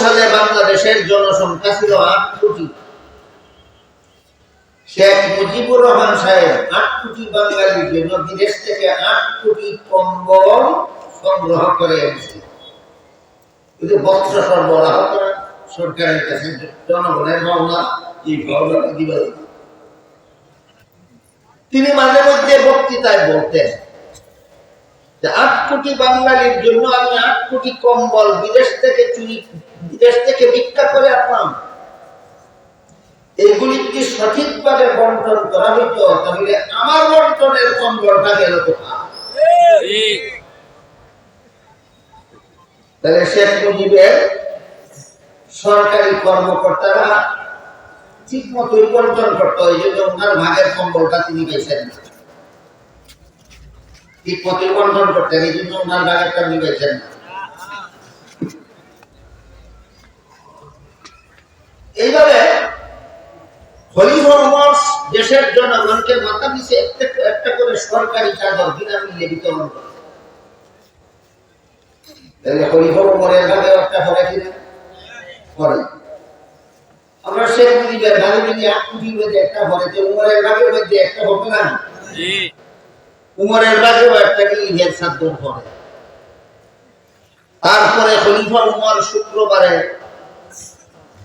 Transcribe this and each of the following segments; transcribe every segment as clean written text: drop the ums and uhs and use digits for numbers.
সালে বাংলাদেশের জনসংখ্যা ছিল 8 কোটি। শেখ মুজিবুর রহমান সাহেব 8 কোটি বাঙালির জন্য বিদেশ থেকে 8 কোটি কম্বল সংগ্রহ করে এনেছে। বস্ত্র সরবরাহ করা সরকারের কাছে জনগণের ভাবনা, এই ভাবনাটা দিবেন। তিনি মাঝে মধ্যে বক্তৃতায় বলতেন যে 8 কোটি বাঙালির জন্য আমি 8 কোটি কম্বল বিদেশ থেকে ভিক্ষা করে আনলাম। এগুলি কি সঠিকভাবে বন্টন করা হইতো, তাহলে আমার বন্টনের কম্বলটা গেল কোথায়? তাহলে শেখ মুজিবের সরকারি কর্মকর্তারা ঠিক মতোই বন্টন করতো, এই জন্য ওনার ভাগের কম্বলটা তিনি পেয়েছেন না। ঠিক মতোই বন্টন করতেন, এই জন্য ওনার ভাগেরটা তিনি পেয়েছেন না। এইভাবে খলিফা ওমর দেশের জনগণকে মাথা পিছে একটা করে সরকারি চাদর বিনামূল্যে বিতরণ করে। তাহলে খলিফা ওমরের ভাগে একটা করে কিনা করে। আমরা শেখ মুজিবের ভাগে যদি 8 কোটির মধ্যে একটা ভরেতে উমরের ভাগের মধ্যে একটা হবে না? উমরের ভাগেও একটা ঈদের চাদর ভরে। তারপরে খলিফা ওমর শুক্রবারে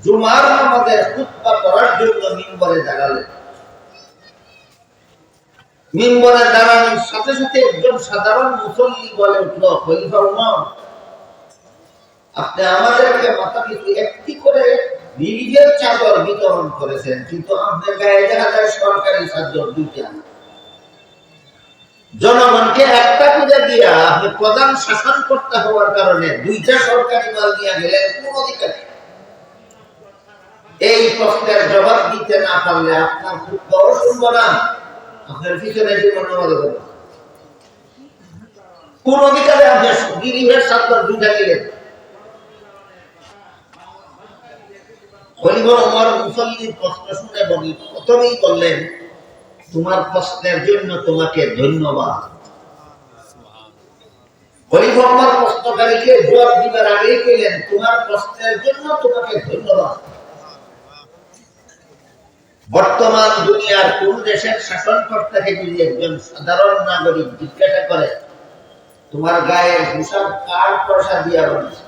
জুমার নামাজের খুতবা পড়ার জন্য মিম্বরে দাঁড়ালেন। মিম্বরে দাঁড়ানোর সাথে সাথে একজন সাধারণ মুসল্লি বলে উঠল, খলিফা ওমর, আপনি আমাদেরকে মাথা পিছু একটি করে রিলিফের চাদর বিতরণ করেছেন, কিন্তু আপনার গায়ে দেখা যায় সরকারি চাদর 2টা। জনগণকে একটা করে দিয়া আপনি প্রধান শাসন করতে হওয়ার কারণে 2টা সরকারি মাল নিয়ে গেলেন কোন অধিকারে? এই প্রশ্নের জবাব দিতে না পারলে আপনার খুব বড় শুনবো না, আপনার পিছনে জীবন আমাদের কোন অধিকারে আপনি রিলিফের চাদর 2টা গেলেন? খলিফা ওমর মুসল্লির প্রশ্ন শুনে প্রথমেই বললেন, তোমার প্রশ্নের জন্য তোমাকে ধন্যবাদ। খলিফা ওমর প্রশ্নকারীকে জবাব দিবার আগেই কইলেন, তোমার প্রশ্নের জন্য তোমাকে ধন্যবাদ। বর্তমান দুনিয়ার কোন দেশের শাসনকর্তাকে যদি একজন সাধারণ নাগরিক জিজ্ঞাসা করে, তোমার গায়ের পোশাক কার পয়সা দিয়া বানিয়েছে?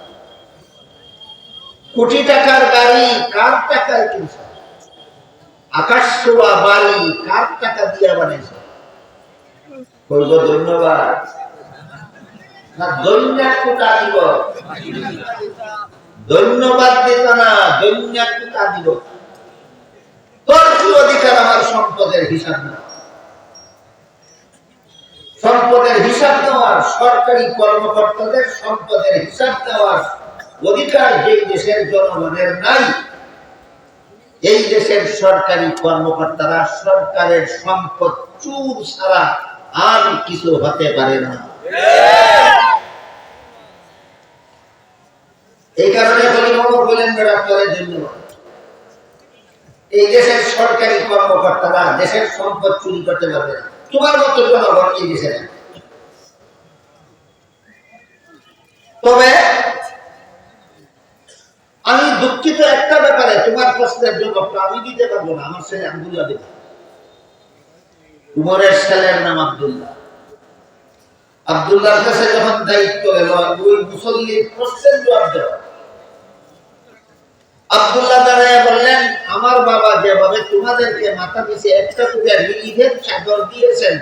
কোটি টাকার গাড়ি কার টাকায় কিনছে? আকাশ ছোঁয়া বাড়ি কার টাকা দিয়া বানিয়েছে? বলব ধন্যবাদ না দৈন্যাক কোটা দিব? ধন্যবাদ দিত না, দৈন্যাক কোটা দিব। তোর কি অধিকার আমার সম্পদের হিসাব না? সম্পদের হিসাব দেওয়ার, সরকারি কর্মকর্তাদের সম্পদের হিসাব দেওয়ার অধিকার যেই দেশের জনগণের নাই, এই দেশের সরকারি কর্মকর্তারা সরকারের সম্পদ চুর ছাড়া আর কিছু হতে পারে না। এই কারণে বললেন আপনাদের ধন্যবাদ। এই দেশের সরকারি কর্মকর্তারা দেশের সম্পদ চুরি করতে পারবে না, তোমার মতো জনগণ এই দেশে না। তবে আমি দুঃখিত একটা ব্যাপারে, তোমার প্রশ্নের জবাবটা আমি দিতে পারবো না, আমার ছেলে আব্দুল্লাহ দেবে। উমরের ছেলের নাম আব্দুল্লাহ। আব্দুল্লাহর কাছে যখন দায়িত্ব এলো ওই মুসল্লির প্রশ্নের জবাব দেওয়া, আব্দুল্লাহ দাঁড়ায় বললেন, আমার বাবা যেভাবে তোমাদেরকে মাথা পিছে একটা করে রিলিফের চাদর দিয়েছেন,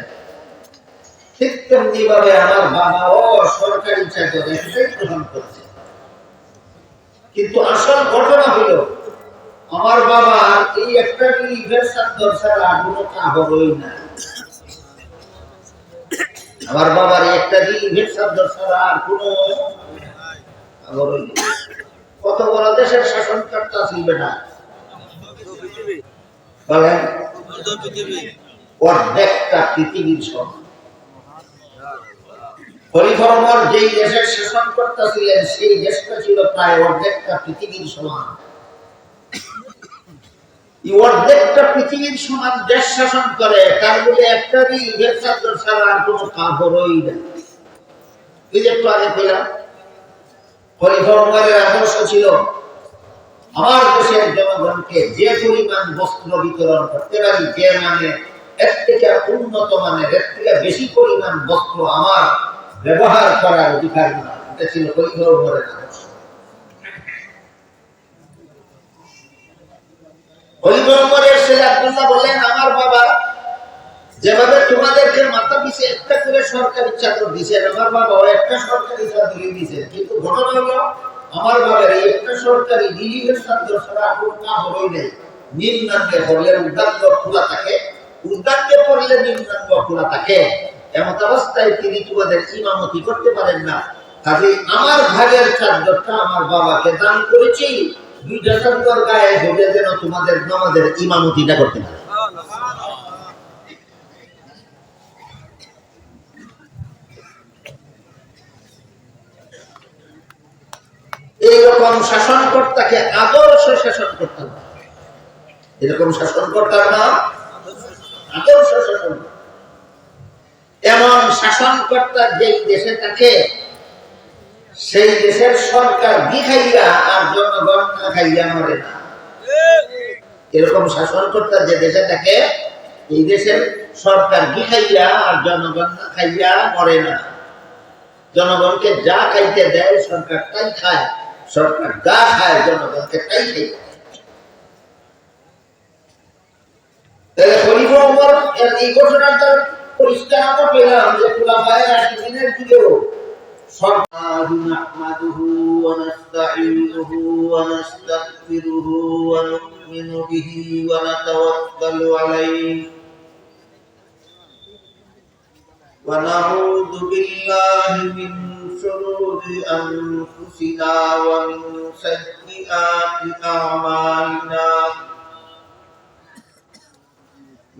ঠিক তেমনি ভাবে আমার বাবাও সরকারি চাদর একটাই গ্রহণ করছে। কিন্তু আসল ঘটনা হলো, আমার বাবা এই একটা রিলিফের চাদর ছাড়া কোনো কাপড়ই না। আমার বাবার একটা রিলিফের চাদর ছাড়া আর কোনো কাপড়ই নেই। কত বড় দেশের শাসনকর্তা ছিল না বলেন? অর্ধেকটা পৃথিবীর সমান। খলিফা ওমর যেই দেশের শাসনকর্তা ছিলেন, সেই দেশটা ছিল প্রায় অর্ধেকটা পৃথিবীর সমান। এই অর্ধেকটা পৃথিবীর সমান দেশ শাসন করে, তার বলে একটা রিলিফের চাদর ছাড়া আর কোনো কাপড়ই নেই। এই যে একটু আগে পেলাম খলিফা উমরের আদর্শ ছিল আমার দেশের জনগণকে যে পরিমাণ বস্ত্র বিতরণ করতে পারি, যে মানে এর থেকে উন্নত মানের, এর থেকে বেশি পরিমাণ বস্ত্র আমার ব্যবহার করার অধিকার না। এটা ছিল খলিফা উমরের আদর্শ। খলিফা উমরের ছেলে আব্দুল্লাহ বলেন, আমার বাবা যেভাবে তোমাদেরকে মাথা পিছে একটা করে সরকারি চাকর দিয়েছেন, আমার বাবা একটা সরকারি চাকরি দিয়েছেন, কিন্তু ঘটনা হলো আমার বাবার এই একটা সরকারি রিলিফের চাকর ছাড়া কোনো কাপড়ই নেই। নিম্নাঙ্গে পড়লে উদ্যাঙ্গ খোলা থাকে, উদ্যাঙ্গে পড়লে নিম্নাঙ্গ খোলা থাকে। এমন অবস্থায় তিনি তোমাদের ইমামতি করতে পারেন না। কাজে আমার ভাগের চাদরটা আমার বাবাকে দান করেছি, দুইটা চাদর গায়ে ধরে যেন তোমাদের নামাজের ইমামতিটা করতে পারে। এইরকম শাসনকর্তাকে আদর্শ শাসনকর্তা, এরকম শাসনকর্তার নাম আদর্শ শাসন। এমন শাসনকর্তা যেই দেশে থাকে সেই দেশের সরকার খাইয়া আর জনগণ না খাইয়া মরে না। এরকম শাসনকর্তা যে দেশে থাকে এই দেশের সরকার খাইয়া আর জনগণ না খাইয়া মরে না। জনগণকে যা খাইতে দেয় সরকার তাই খায়, সরকার যা খায় জনগণকে তাই খাইতে দেয়। তাহলে খলিফা উমর এর এই ঘটনাটা পরিষ্কার আমরা পেলাম যে খুলাফায়ে রাশিদিনের যুগেও সরকার নাহমাদুহু ওয়া নাস্তাঈনুহু ওয়া নাস্তাগফিরুহু ওয়া নু'মিনু বিহি ওয়া নাতাওয়াক্কালু আলাইহি ওয়া নাউযু বিল্লাহি মিন শুরুরি আনফুসিনা ওয়া মিন সাইয়্যিআতি আ'মালিনা।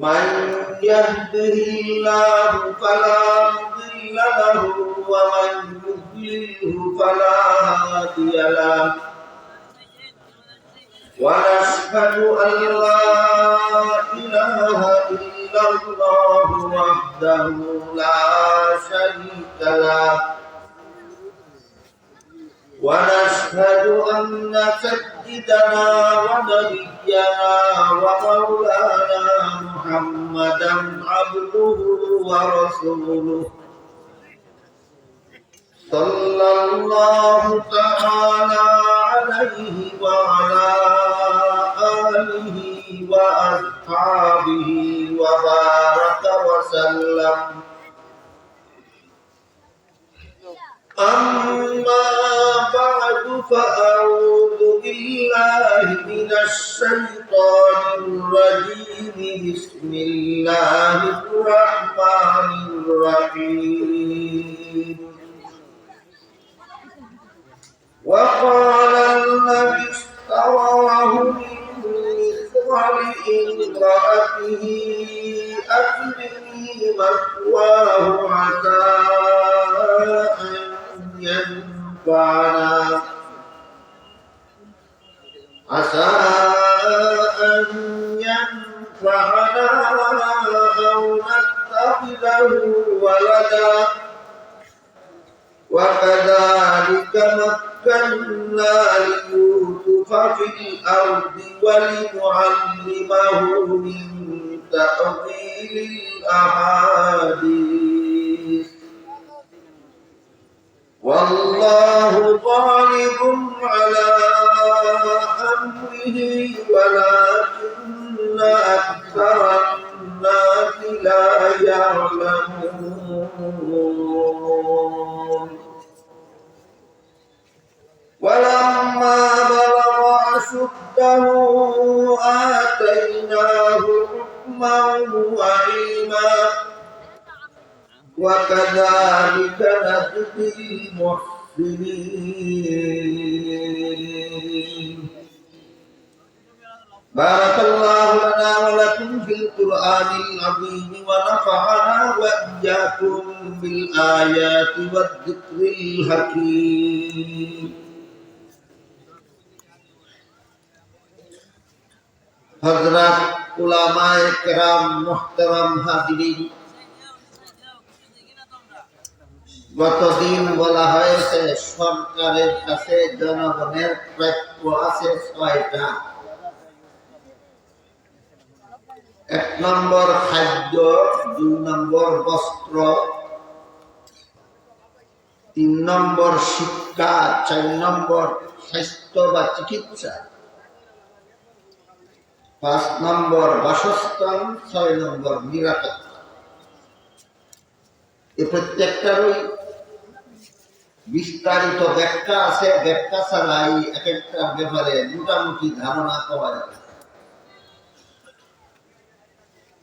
من يهده الله فلا مضل له ومن يضلله فلا هادي له ونشهد أن لا إله إلا الله وحده لا شريك له ونشهد أن سيدنا ونبينا ومولانا محمدا عبده ورسوله صلى الله تعالى عليه وعلى آله وأصحابه وبارك وسلم. أما بعد فأعوذ بالله من الشيطان الرجيم. بسم الله الرحمن الرحيم. وقال الذي اشتراه من مصر لامرأته أكرمي مثواه عسى أن ينفعنا أو نتخذه ولدا وكذلك مكنا ليوسف في الأرض ولنعلمه من تأويل الأحاديث والله غالب على أمره ولكن أكثر الناس لا يعلمون. ولما بلغ أشده آتيناه حكما وعلما وكذلك نجزي المحسنين. بارك الله لنا ولكم في القرآن العظيم ونفعنا وإياكم بالآيات والذكر الحكيم. हज़रत उलमाए किराम मुहतरम हाज़िरीन, গতদিন বলা হয়েছে সরকারের কাছে জনগণের প্রাপ্য আছে ৬টা। ১ নম্বর খাদ্য, ২ নম্বর বস্ত্র, ৩ নম্বর শিক্ষা, ৪ নম্বর স্বাস্থ্য বা চিকিৎসা, ৫ নম্বর বাসস্থান, ৬ নম্বর নিরাপত্তা। এই প্রত্যেকটারই বিস্তারিত ব্যাখ্যা আছে। ব্যাখ্যা ছাড়াই এক একটা ব্যাপারে মোটামুটি ধারণা পাওয়া যাবে।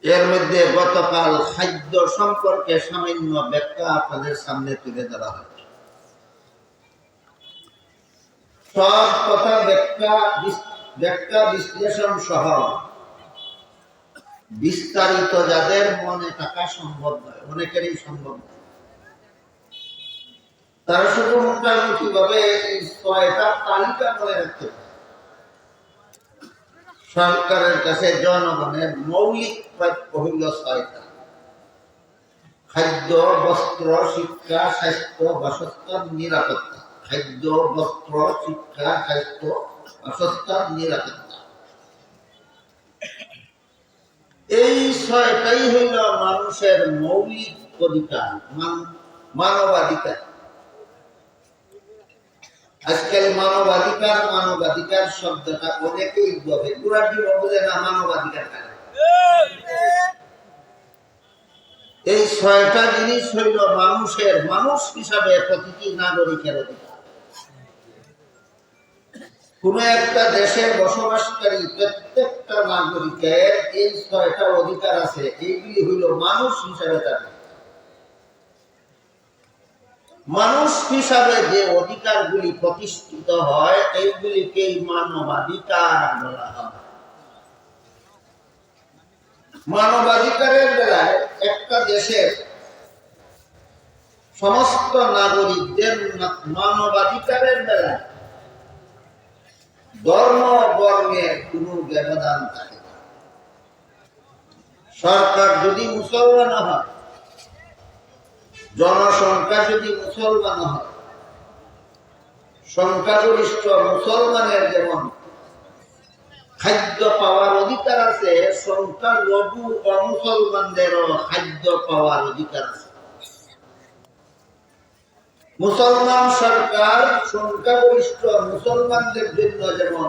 এর মধ্যে গতকাল খাদ্য সম্পর্কে সামান্য ব্যাখ্যা আপনাদের সামনে তুলে ধরা হয়। সব কথা ব্যাখ্যা বিশ্লেষণ সহ বিস্তারিত যাদের মনে থাকা সম্ভব নয়, অনেকেরই সম্ভব নয়, তারা শুধু মোটামুটি ভাবে এই ৬টা তালিকা মনে রাখতে পারে। সরকারের কাছে জনগণের মৌলিক প্রাপ্য হইল ৬টা: খাদ্য, বস্ত্র, শিক্ষা, স্বাস্থ্য, বাসস্থান, নিরাপত্তা। খাদ্য, বস্ত্র, শিক্ষা, স্বাস্থ্য, বাসস্থান, নিরাপত্তা। এই ৬টাই হইল মানুষের মৌলিক অধিকার, মানবাধিকার। আজকাল মানবাধিকার শব্দটা অনেকেই বলে, গুরাটি বলে না মানবাধিকার। এই ৬টা জিনিস হইল মানুষের, মানুষ হিসাবে প্রতিটি নাগরিকের অধিকার। কোন একটা দেশে বসবাসকারী প্রত্যেকটা নাগরিকের এই ৬টা অধিকার আছে। এইগুলি হইল মানুষ হিসাবে তার। মানুষ হিসাবে যে অধিকারগুলি প্রতিষ্ঠিত হয় এইগুলিকেই মানবাধিকার বলা হয়। মানবাধিকারের বেলায় একটা দেশের সমস্ত নাগরিকদের মানবাধিকারের বেলায় ধর্ম বর্ণের কোন ব্যবধান থাকে না। সরকার যদি মুসলমান হয়, জনসংখ্যা যদি মুসলমান হয়, সংখ্যাগরিষ্ঠ মুসলমানের যেমন খাদ্য পাওয়ার অধিকার আছে, সংখ্যালঘু অমুসলমানদেরও খাদ্য পাওয়ার অধিকার আছে। মুসলমান সরকার সংখ্যাগরিষ্ঠ মুসলমানদের জন্য যেমন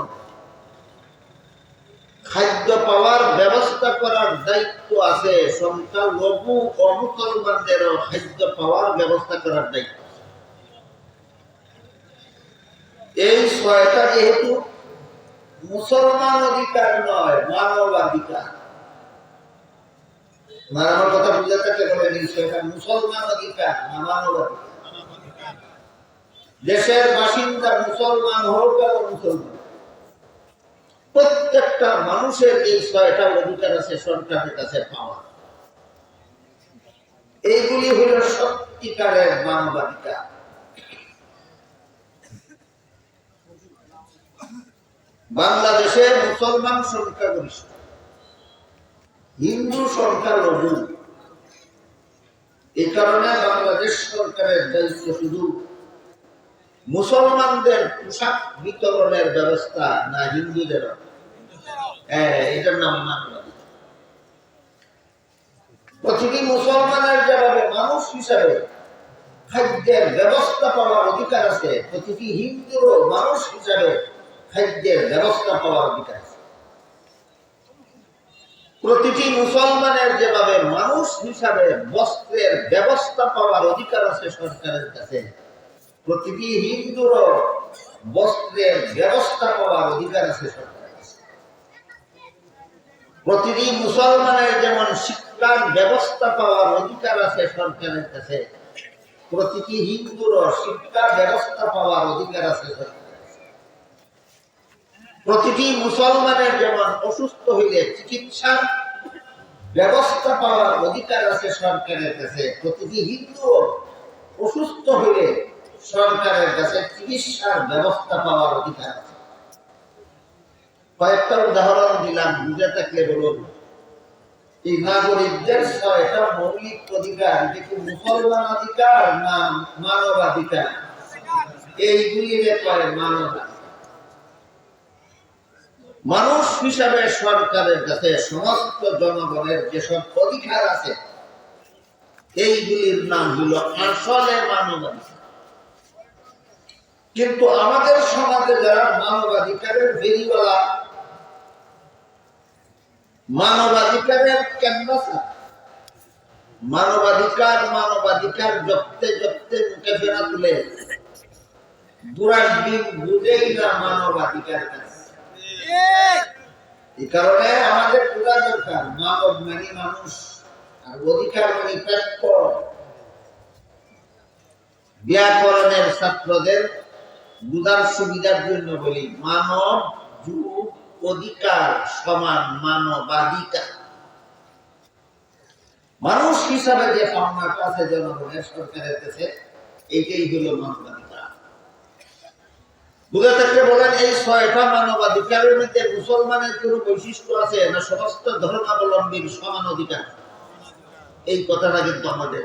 খাদ্য পাওয়ার ব্যবস্থা করার দায়িত্ব আছে, সংখ্যালঘু অমুসলমানদেরও খাদ্য পাওয়ার ব্যবস্থা করার দায়িত্ব। এই ৬টা যেহেতু মুসলমান অধিকার নয়, মানবাধিকার। আমার কথা বুঝে থাকলে বলেন, সেটা মুসলমান অধিকার না মানবাধিকার। দেশের বাসিন্দা মুসলমান হোক আর মুসলমান, প্রত্যেকটা মানুষের এই ৬টা অধিকার আছে সরকারের কাছে পাওয়া। এইগুলি হল সত্যিকারের মানবাধিকার। বাংলাদেশে মুসলমান সংখ্যাগরিষ্ঠ, হিন্দু সংখ্যালঘু। এই কারণে বাংলাদেশ সরকারের দায়িত্ব শুধু মুসলমানদের পোশাক বিতরণের ব্যবস্থা না, হিন্দুদের। এটার নাম মানবাধিকার। প্রতিটি মুসলমানের যেভাবে মানুষ হিসাবে খাদ্যের ব্যবস্থা পাওয়ার অধিকার আছে, প্রতিটি হিন্দুরও মানুষ হিসাবে খাদ্যের ব্যবস্থা পাওয়ার অধিকার আছে। প্রতিটি মুসলমানের যেভাবে মানুষ হিসাবে বস্ত্রের ব্যবস্থা পাওয়ার অধিকার আছে সরকারের কাছে, প্রতিটি হিন্দুরও বস্ত্রের ব্যবস্থা পাওয়ার অধিকার আছে সরকারের কাছে। প্রতিটি মুসলমানের যেমন শিক্ষার ব্যবস্থা পাওয়ার অধিকার আছে সরকারের কাছে, প্রতিটি হিন্দুরও শিক্ষার ব্যবস্থা পাওয়ার অধিকার আছে সরকারের। প্রতিটি মুসলমানের যেমন অসুস্থ হইলে চিকিৎসার ব্যবস্থা পাওয়ার অধিকার আছে সরকারের কাছে, প্রতিটি হিন্দু অসুস্থ হইলে সরকারের কাছে চিকিৎসার ব্যবস্থা পাওয়ার অধিকার আছে। কয়েকটা উদাহরণ দিলাম, বুঝে থাকলে বলুন। এই নাগরিকদের ৬টা মৌলিক অধিকার, এটা কি মুসলমান অধিকার না মানবাধিকার? এইগুলি কয় মানবাধিকার। মানুষ হিসাবে সরকারের কাছে সমস্ত জনগণের যেসব অধিকার আছে এইগুলির নাম হলো আসলে মানবাধিকার। কিন্তু আমাদের সমাজে যারা মানবাধিকারের বেরিওয়ালা, মানবাধিকারের ক্যানভাসার, মানবাধিকার মানবাধিকার জপতে জপতে মুখে ফেরা তুলে বুড়ার দিন বুঝেই না মানবাধিকার। এই কারণে আমাদের বুঝা দরকার মানব মানে মানুষ আর অধিকার মানে প্রাপ্য। ব্যাকরণের ছাত্রদের বুঝার সুবিধার জন্য বলি মানব যুগ অধিকার সমান মানবাধিকার। মানুষ হিসাবে যে পাওনাটা আছে জনগণের সরকারের কাছে এইটাই হলো মানবাধিকার। বুঝে থাকলে বলেন এই ৬টা মানবাধিকারের মধ্যে মুসলমানের কোন বৈশিষ্ট্য আছে না সমস্ত ধর্মাবলম্বীর সমান অধিকার? এই কথাটা কিন্তু আমাদের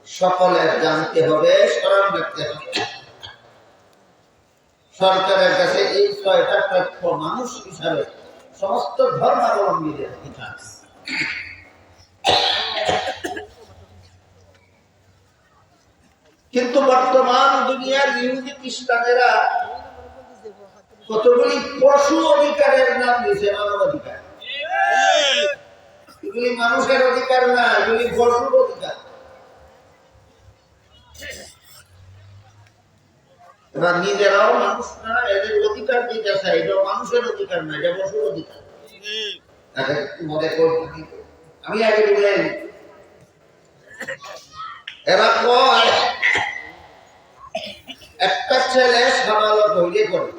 সকলের জানতে হবে, স্মরণ রাখতে হবে। সরকারের কাছে এই ৬টা প্রাপ্য মানুষ হিসাবে সমস্ত ধর্মাবলম্বীদের অধিকার। কিন্তু বর্তমান দুনিয়ার ইহুদি খ্রিস্টানেরা কতগুলি পশু অধিকারের নাম দিয়েছে মানবাধিকার। এগুলি মানুষের অধিকার না, এগুলি পশুর অধিকার। এরা নিজেরাও মানুষ না, এদের অধিকার দিতে চায়, এটা মানুষের অধিকার না, এটা পশুর অধিকার। মনে করতে আমি আগে বললেন এরা কয় একটা ছেলে সাবালক হইলে পড়ে,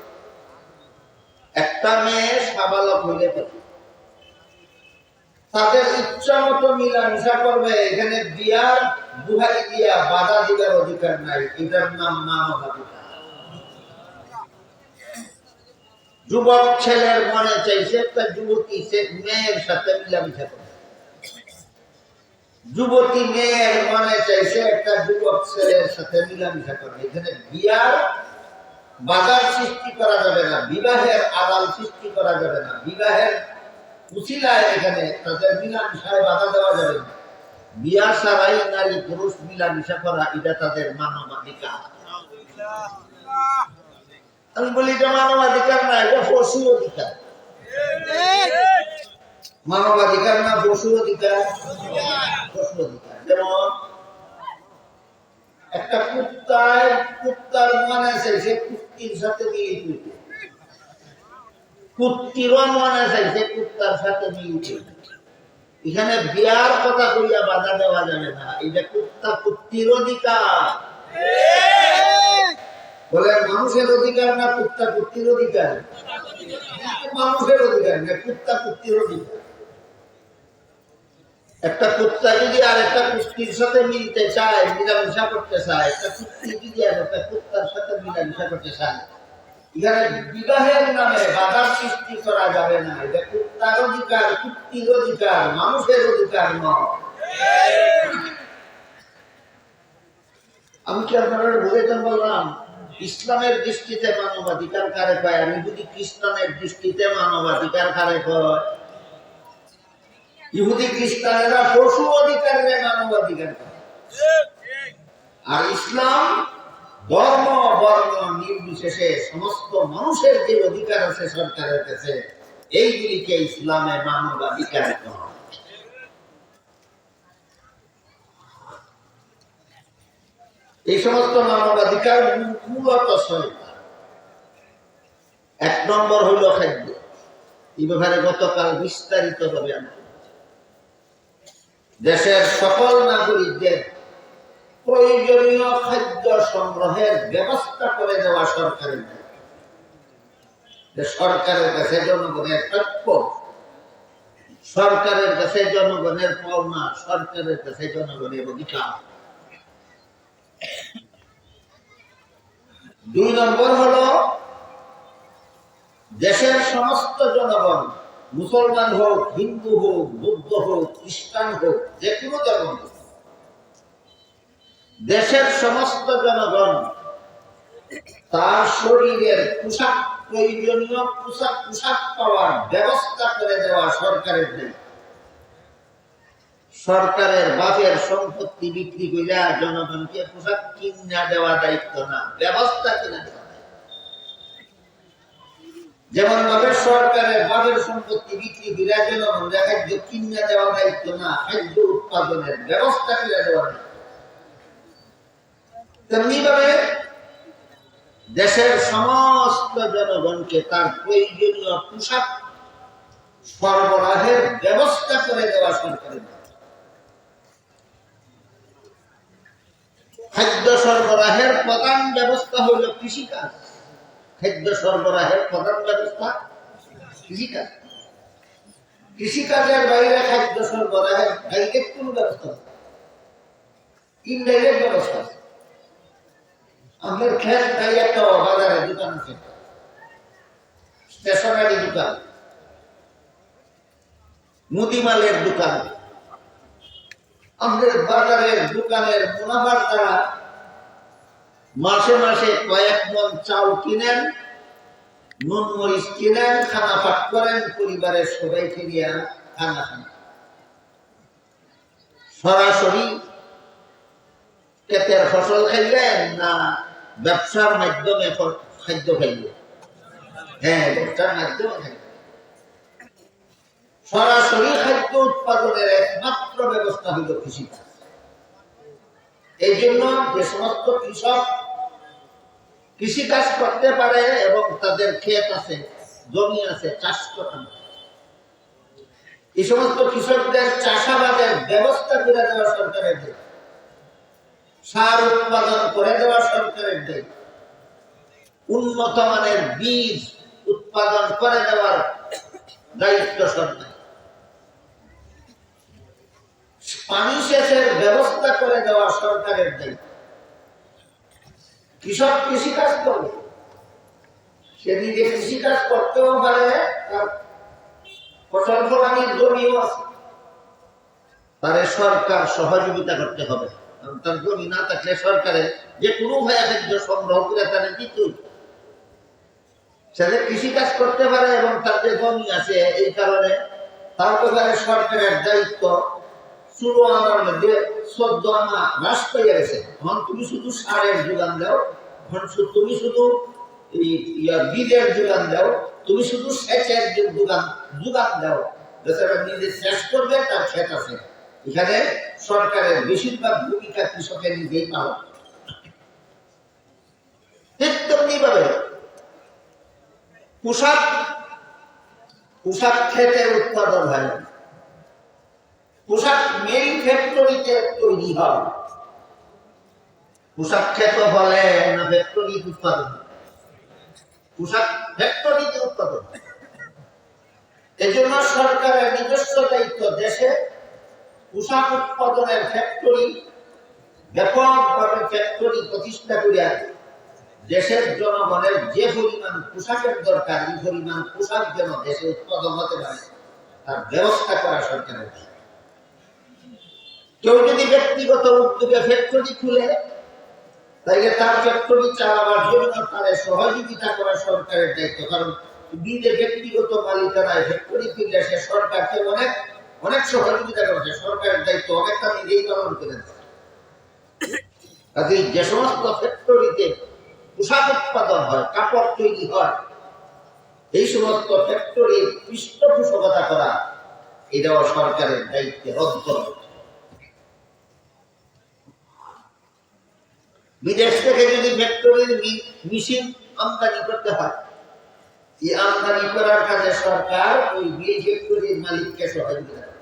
একটা মেয়ে সাবালক হইলে পড়ে, তাদের ইচ্ছা মতো মিলামিশা করবে, এখানে বিয়ার দুহাই দিয়া বাধা দিবার অধিকার নাই। এটার নাম মানবাধিকার। যুবক ছেলের মনে চাইছে একটা যুবতী মেয়ের সাথে মিলামিশা করবে, যুবতী মেয়ের মনে চাইছে একটা যুবক ছেলের সাথে মিলামিশা করবে। এখানে বিয়ার বাধার সৃষ্টি করা যাবে না, বিবাহের আড়াল সৃষ্টি করা যাবে না, বিবাহের উছিলায় এখানে তাদের মিলামিশায় বাধা দেওয়া যাবে না। বিয়া ছাড়াই নারী পুরুষ মিলামিশা করা এটা তাদের মানবাধিকার। আমি বলি এটা মানবাধিকার না, এটা পশু অধিকার। মানবাধিকার না পশু অধিকার? পশু অধিকার। যেমন একটা কুত্তার মনে চাইছে কুত্তির সাথে মিলিয়ে দিতে, কুত্তিরও মনে চাইছে কুত্তার সাথে মিলিয়ে। এখানে বিয়ার কথা কইয়া বাধা দেওয়া যাবে না, এটা কুত্তা কুত্তির অধিকার। বলে মানুষের অধিকার না কুত্তা কুত্তির অধিকার? মানুষের অধিকার না, কুত্তা কুত্তির অধিকার। একটা কুত্তা যদি আর একটা কুত্তির সাথে মিলতে চায়, মিলামিশা করতে চায়, একটা কুত্তি যদি আর একটা কুত্তার সাথে মিলামিশা করতে চায়, এখানে বিবাহের নামে বাধার সৃষ্টি করা যাবে না। এটা কুত্তার অধিকার, কুত্তির অধিকার, মানুষের অধিকার নয়। আমি কি আপনারা বুঝেছেন বললাম? ইসলামের দৃষ্টিতে মানবাধিকার কারে পায়, আমি যদি খ্রিস্টানের দৃষ্টিতে মানবাধিকার কারে পায়? ইহুদি খ্রিস্টানেরা পশু অধিকারে মানবাধিকার পায়, আর ইসলাম ধর্ম বর্ণ নির্বিশেষে সমস্ত মানুষের যে অধিকার আছে সরকারের কাছে এইগুলিকে ইসলামে মানবাধিকার করা। এই সমস্ত মানবাধিকার মূলত ৬টা। ১ নম্বর হইল খাদ্য। এই ব্যাপারে গতকাল বিস্তারিত ভাবে দেশের সকল নাগরিকদের প্রয়োজনীয় খাদ্য সংগ্রহের ব্যবস্থা করে দেওয়া সরকারের, সরকারের কাছে জনগণের প্রাপ্য, সরকারের কাছে জনগণের পাওনা, সরকারের কাছে জনগণের অধিকার। ২ নম্বর হলো দেশের সমস্ত জনগণ মুসলমান হোক, হিন্দু হোক, বৌদ্ধ হোক, খ্রিস্টান হোক, যে কোনো ধর্ম হোক, দেশের সমস্ত জনগণ তার শরীরের পোশাক, প্রয়োজনীয় পোশাক পাওয়ার ব্যবস্থা করে দেওয়া সরকারের দায়িত্ব। সরকারের বাপের সম্পত্তি বিক্রি করে জনগণকে পোশাক কিনা দেওয়া দায়িত্ব না, ব্যবস্থা কিনা দেওয়া। যেমন ভাবে সরকারের বাপের সম্পত্তি বিক্রি করে জনগণকে খাদ্য কিনা দেওয়া দায়িত্ব না, খাদ্য উৎপাদনের ব্যবস্থা কিনা দেওয়া দায়িত্ব। তেমনি ভাবে দেশের সমস্ত জনগণকে তার প্রয়োজনীয় পোশাক সরবরাহের ব্যবস্থা করে দেওয়া সরকারের। খাদ্য সরবরাহের প্রধান ব্যবস্থা হলো কৃষিকাজ। খাদ্য সরবরাহের প্রধান ব্যবস্থা কৃষিকাজ। কৃষিকাজের বাইরে খাদ্য সরবরাহের ডাইরেক্ট কোন ব্যবস্থা, ইনডাইরেক্ট ব্যবস্থা। আমাদের খেত নাই, একটা বাজারে দোকান আছে, স্টেশনারি দোকান, মুদিমালের দোকান। আমাদের বাজারের দোকানের মুনাফার দ্বারা মাসে মাসে কয়েক মন চাল কিনেন, নুন মরিচ কিনেন, খানা পাক করেন, পরিবারের সবাইকে নিয়ে খানা খান। সরাসরি ক্ষেতের ফসল খাইলেন না ব্যবসার মাধ্যমে খাদ্য খাইলেন? হ্যাঁ, ব্যবসার মাধ্যমে খাইলেন। সরাসরি খাদ্য উৎপাদনের একমাত্র ব্যবস্থা হল কৃষিকাজ। এই জন্য যে সমস্ত কৃষক কৃষিকাজ করতে পারে এবং তাদের ক্ষেত আছে, জমি আছে, চাষ করেন, এই সমস্ত কৃষকদের চাষাবাদের ব্যবস্থা করে দেওয়া সরকারের দায়িত্ব। সার উৎপাদন করে দেওয়া সরকারের দায়িত্ব। উন্নত মানের বীজ উৎপাদন করে দেওয়ার দায়িত্ব সরকার। পানি সেচের ব্যবস্থা করে দেওয়া সরকারের দায়িত্ব। কৃষক কৃষিকাজ করবে, সে নিজে কৃষিকাজ করতেও পারে, তার ফসল ফলানির জমিও আছে, তারে সরকার সহযোগিতা করতে হবে। তার জমি না থাকলে সরকারের যে কোনো ভাবে খাদ্য সংগ্রহ করে তারা দিতে, সে কৃষিকাজ করতে পারে এবং তার যে জমি আছে, এই কারণে তার ব্যাপারে সরকারের দায়িত্ব 16 আনার মধ্যে 14 আনা হ্রাস পেয়ে গেছে। এখন তুমি শুধু সারের যোগান দাও, তুমি শুধু বীজের যোগান দাও, তুমি শুধু সেচের যোগান দাও, বেচারা নিজে সেচ করবে, তার ক্ষেত আছে। এখানে সরকারের বেশিরভাগ ভূমিকা কৃষকের নিজেই পালন। ঠিক তেমনি ভাবে পোশাক ক্ষেতের উৎপাদন হয়, পোশাক মেইন ফ্যাক্টরিতে তৈরি হয়। পোশাক ক্ষেত বলে না ফ্যাক্টরি উৎপাদন? পোশাক ফ্যাক্টরিতে উৎপাদন। এই জন্য সরকারের নিজস্ব দায়িত্ব দেশে পোশাক উৎপাদনের ফ্যাক্টরি, ব্যাপকভাবে ফ্যাক্টরি প্রতিষ্ঠা করিয়া দেশের জনগণের যে পরিমাণ পোশাকের দরকার, এই পরিমাণ পোশাক যেন দেশে উৎপাদন হতে পারে তার ব্যবস্থা করা সরকারের। কেউ যদি ব্যক্তিগত উদ্যোগে ফ্যাক্টরি খুলে, তাইলে তার ফ্যাক্টরি চালাবার জন্য তাদের সহযোগিতা করা সরকারের দায়িত্ব। কারণ নিজে ব্যক্তিগত মালিকানায় ফ্যাক্টরি খুললে সে সরকারকে অনেক সহযোগিতা করেছে, সরকারের দায়িত্ব অনেকটা নিজেই পালন করেছে। কাজেই যে সমস্ত ফ্যাক্টরিতে পোশাক উৎপাদন হয়, কাপড় তৈরি হয়, এই সমস্ত ফ্যাক্টরির পৃষ্ঠপোষকতা করা এটাও সরকারের দায়িত্বের অন্তর্গত। বিদেশ থেকে যদি ফ্যাক্টরির মেশিন আমদানি করতে হয়, এই আমদানি করার কাজে সরকার ওই ফ্যাক্টরির মালিককে সহযোগিতা করে।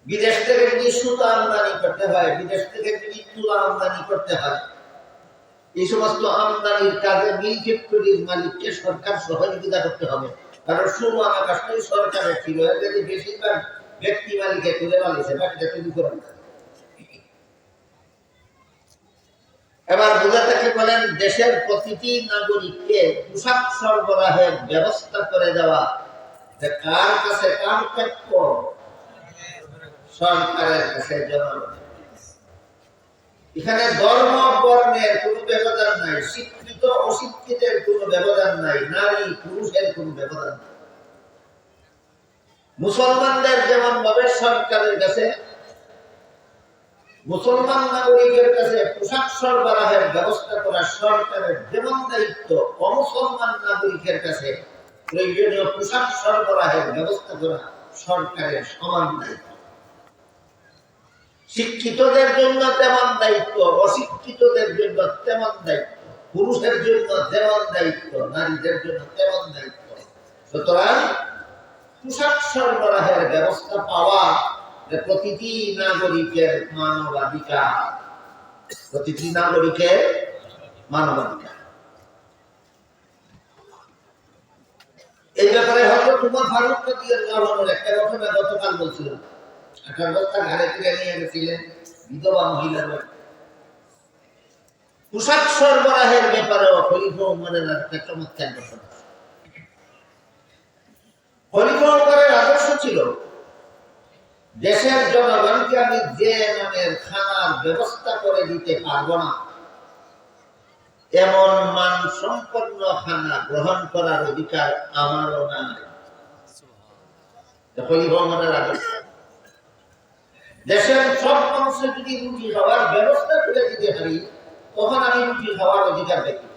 বিদেশ থেকে যদি সুতা আমদানি করতে হয়, বিদেশ থেকে যদি তুলা আমদানি করতে হয়, এই সমস্ত আমদানির কাজে মিল ফ্যাক্টরির মালিককে সরকার সহযোগিতা করতে হবে। কারণ শুরু আকাশটাই সরকারের ছিল, যদি বেশিরভাগ ব্যক্তি মালিকে তুলে মালিছে, বাকিটা তৈরি করে। এবার বুঝাতে বলেন, দেশের প্রতিটি নাগরিককে পোশাক সরবরাহের ব্যবস্থা করে দেওয়া যে কার কাছে কার প্রাপ্য? সরকারের কাছে, জনগণের। এখানে ধর্ম বর্ণের কোনো ব্যবধান নাই, শিক্ষিত অশিক্ষিতের কোনো ব্যবধান নাই, নারী পুরুষের কোনো ব্যবধান নাই। মুসলমানদের যেমন ভাবে সরকারের কাছে, মুসলমান নাগরিকের কাছে পোশাক সরবরাহের ব্যবস্থা করা সরকারের যেমন দায়িত্ব, অমুসলমান নাগরিকের কাছে প্রয়োজনীয় পোশাক সরবরাহের ব্যবস্থা করা সরকারের সমান দায়িত্ব। শিক্ষিতদের জন্য তেমন দায়িত্ব, অশিক্ষিতদের জন্য তেমন দায়িত্ব, পুরুষের জন্য তেমন দায়িত্ব, নারীদের জন্য তেমন দায়িত্ব। সুতরাং পোশাক সরবরাহের ব্যবস্থা পাওয়া প্রতিটি নাগরিকের মানবাধিকার, প্রতিটি নাগরিকের মানবাধিকার। এই ব্যাপারে হয়তো তোমার ফারুক রাদিয়াল্লাহু আনহু একটা ঘটনা গতকাল বলছিলাম। 18 বস্তা ঘাড়ে তুলে নিয়ে গেছিলেন বিধবা মহিলা। পোশাক সরবরাহের ব্যাপারেও খলিফা উমরের একটা চমৎকার ঘটনা। খলিফা উমরের আদর্শ ছিল দেশের জনগণকে আমি যে মানের খানার ব্যবস্থা করে দিতে পারবো না, এমন মান সম্পন্ন খানা গ্রহণ করার অধিকার আমারও নাই। খলিফা উমরের আদর্শ। দেশের সব মানুষের যদি রুটি খাওয়ার ব্যবস্থা করে দিতে পারি, তখন আমি রুটি খাওয়ার অধিকার দেখি।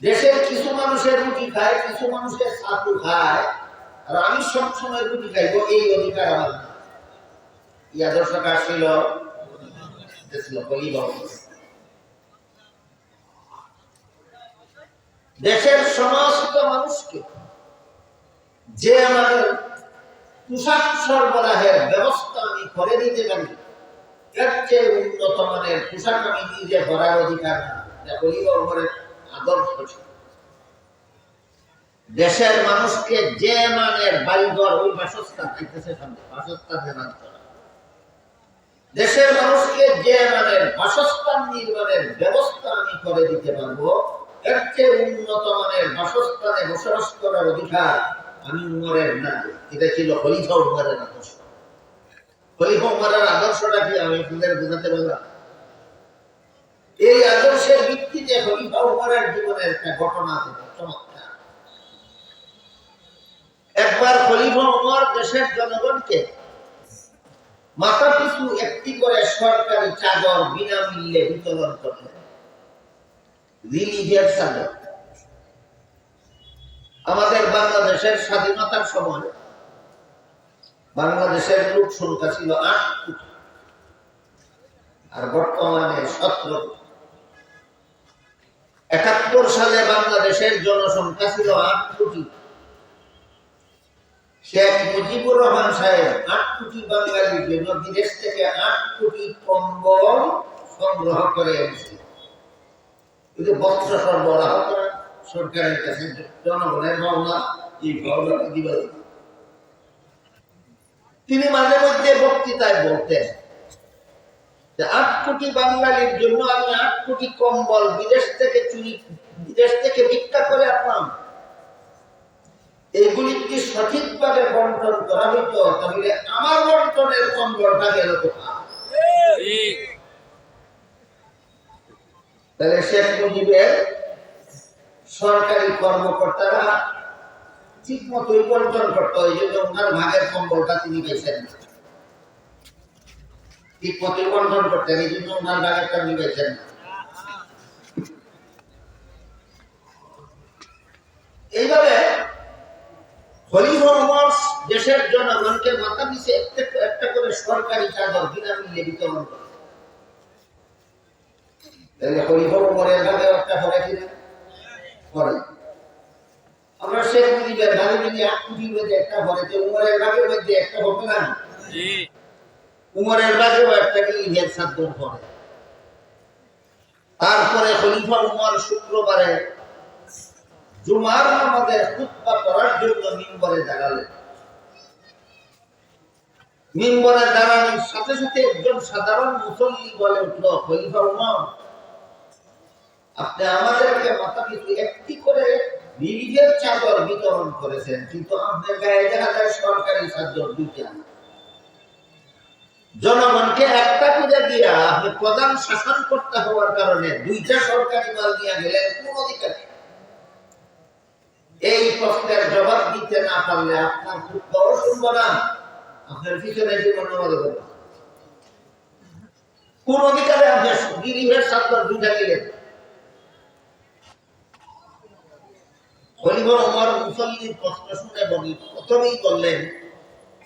দেশের কিছু মানুষের রুটি খায়, কিছু মানুষের ছাতু খায়, আর আমি সবসময় রুটি খাইব, এই অধিকার আমার না। এই আদর্শ কার ছিল? দেশের সমস্ত মানুষকে যে আমাদের পোশাক সরবরাহের ব্যবস্থা আমি করে দিতে পারি, এর চেয়ে উন্নত মানের পোশাক আমি নিজে করার অধিকার না। খলিফা উমরের আদর্শ ছিল। দেশের মানুষকে যে মানের বাড়িঘর, ওই বাসস্থান বাসস্থানের আন্তরা, দেশের মানুষকে যে মানের বাসস্থান নির্মাণের ব্যবস্থা আমি করে দিতে পারবো, এর চেয়ে উন্নত মানের বাসস্থানে বসবাস করার অধিকার আমি উমরের না। এটা ছিল খলিফা উমরের আদর্শ। খলিফা উমরের আদর্শটা কি আমি আপনাদের বোঝাতে পারলাম? এই আদর্শের ভিত্তিতে খলিফা উমরের জীবনের একটা ঘটনা চমৎকার। একবার খলিফা উমর দেশের জনগণকে মাথা পিছু একটি করে সরকারি চাদর বিনামূল্যে বিতরণ করলেন। রিলিজিয়াস চাদর। আমাদের বাংলাদেশের স্বাধীনতার সময় বাংলাদেশের লোক সংখ্যা ছিল 8 কোটি, আর বর্তমানে 17 কোটি। 71 সালে বাংলাদেশের জনসংখ্যা ছিল 8 কোটি। শেখ মুজিবুর রহমান সাহেব 8 কোটি বাঙালির জন্য বিদেশ থেকে 8 কোটি কম্বল সংগ্রহ করে এনেছিল। কিন্তু বস্ত্র সরবরাহ করা সরকারের কাছে জনগণের ভাবনা, এই ভাবনাকে দিবে। তিনি মাঝে মধ্যে বক্তৃতায় বলতেন যে 8 কোটি বাঙালির জন্য আমি 8 কোটি কম্বল বিদেশ থেকে ভিক্ষা করে আনলাম। এইগুলি কি সঠিকভাবে বন্টন করা হইতো, তাহলে আমার বন্টনের কম্বলটা গেল কোথায়? তাহলে শেখ মুজিবের সরকারি কর্মকর্তারা ঠিক মতোই বন্টন করতো, এই জন্য ওনার ভাগের কম্বলটা তিনি পেয়েছেন না। ঠিক মতোই বন্টন করতেন, এই জন্য ওনার ভাগেরটা তিনি পেয়েছেন না। এইভাবে খলিফা উমর দেশের জনগণকে মাথা পিছু একটা করে সরকারি চাদর বিনামূল্যে বিতরণ করে। খলিফা উমরের ভাগে একটা করে কিনা করে। আমরা শেখ মুজিবের ভাগে যদি 8 কোটির মধ্যে একটা করে, উমরের ভাগের মধ্যে একটা হবে না? উমরের ভাগেও একটা ইলিয়াস চাদর করে। তারপরে খলিফা উমর শুক্রবারে জুমার নামাজে খুতবা পড়ার জন্য মিম্বরে দাঁড়ালেন। মিম্বরে দাঁড়ানোর সাথে সাথে একজন সাধারণ মুসল্লি বলে উঠল, খলিফা উমর, আপনি আমাদেরকে মাথা পিছু একটি করে রিলিফের চাদর বিতরণ করেছেন, কিন্তু আপনার গায়ে দেখা যায় সরকারি চাদর দুইটা। জনগণকে একটা করে দিয়া আপনি প্রধান শাসন করতে হওয়ার কারণে দুইটা সরকারি মাল দিয়ে গেলেন কোন অধিকারে? এই প্রশ্নের জবাব দিতে না পারলে আপনার খুব বড় শুনবো না, আপনার পিছনে জীবন কোন অধিকারে আপনি গিরিবের চাদর দুইটা দিলেন? খলিফা ওমর মুসল্লির প্রশ্ন শুনে প্রথমেই বললেন,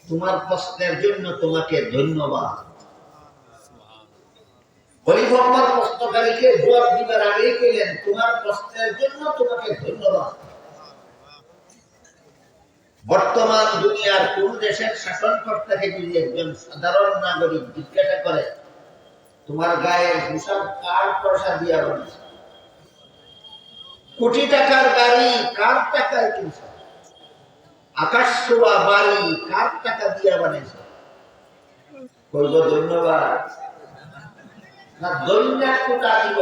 তোমার প্রশ্নের জন্য তোমাকে ধন্যবাদ। খলিফা ওমর প্রশ্নকারীকে জবাব দিবার আগেই কইলেন, তোমার প্রশ্নের জন্য তোমাকে ধন্যবাদ। বর্তমান দুনিয়ার কোন দেশের শাসনকর্তাকে যদি একজন সাধারণ নাগরিক জিজ্ঞাসা করে, তোমার গায়ের পোশাক কার পয়সা দিয়া বানিয়েছে? কোটি টাকার গাড়ি কার টাকায় কিনছে? আকাশ ছোঁয়া বাড়ি কার টাকা দিয়া বানিয়েছে? বলব ধন্যবাদ না দৈন্যাক কোটা দিব?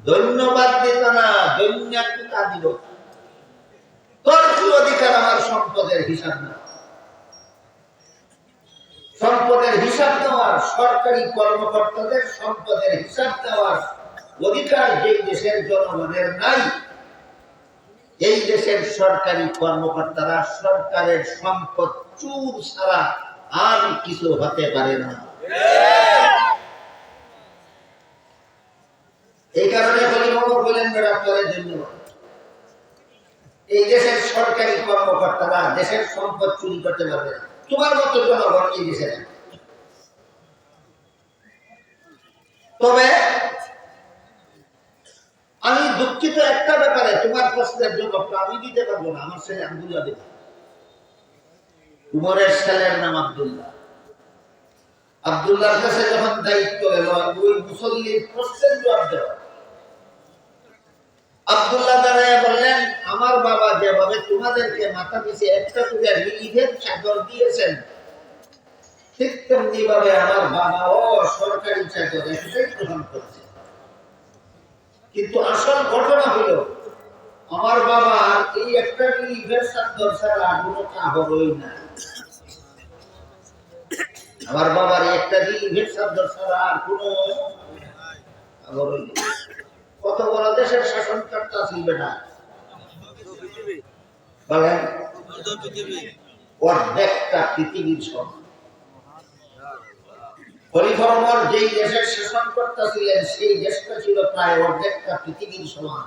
ধন্যবাদ দিত না, দৈন্যাক কোটা দিব। তোর কি অধিকার আমার সম্পদের হিসাব না? সম্পদের হিসাব দেওয়ার, সরকারি কর্মকর্তাদের সম্পদের হিসাব দেওয়ার অধিকার যে দেশের জনগণের নাই, এই দেশের সরকারি কর্মকর্তারা সরকারের সম্পদ চুর ছাড়া আর কিছু হতে পারে না। এই কারণে বলেন ডাক্তারের জন্য এই দেশের সরকারি কর্মকর্তারা দেশের সম্পদ চুরি করতে পারবে না। তোমার মতো জনগণ এই দেশে। তবে আমি দুঃখিত একটা ব্যাপারে, তোমার প্রশ্নের জবাব আমি দিতে পারবো না, আমার ছেলে আব্দুল্লাহ দেবে। উমরের ছেলের নাম আব্দুল্লাহ। আব্দুল্লাহর কাছে যখন দায়িত্ব গেল ওই মুসল্লির প্রশ্নের জবাব দেওয়া, আব্দুল্লাহ দাঁড়ায় বললেন, আমার বাবা যেভাবে তোমাদেরকে মাথা পিছে একটা করে রিলিফের চাদর দিয়েছেন, ঠিক তেমনি ভাবে আমার বাবাও সরকারি চাদর একটাই গ্রহণ করছে। কিন্তু আসল ঘটনা হলো, আমার বাবা এই একটা রিলিফের চাদর ছাড়া কোনো কাপড়ই নাই। আমার বাবার একটা রিলিফের চাদর ছাড়া আর কোনো কাপড়ই নেই। কত বড় দেশের শাসনকর্তা ছিল না বলেন? অর্ধেকটা পৃথিবীর সমান। খলিফা ওমর যেই দেশের শাসনকর্তা ছিলেন, সেই দেশটা ছিল প্রায় অর্ধেকটা পৃথিবীর সমান।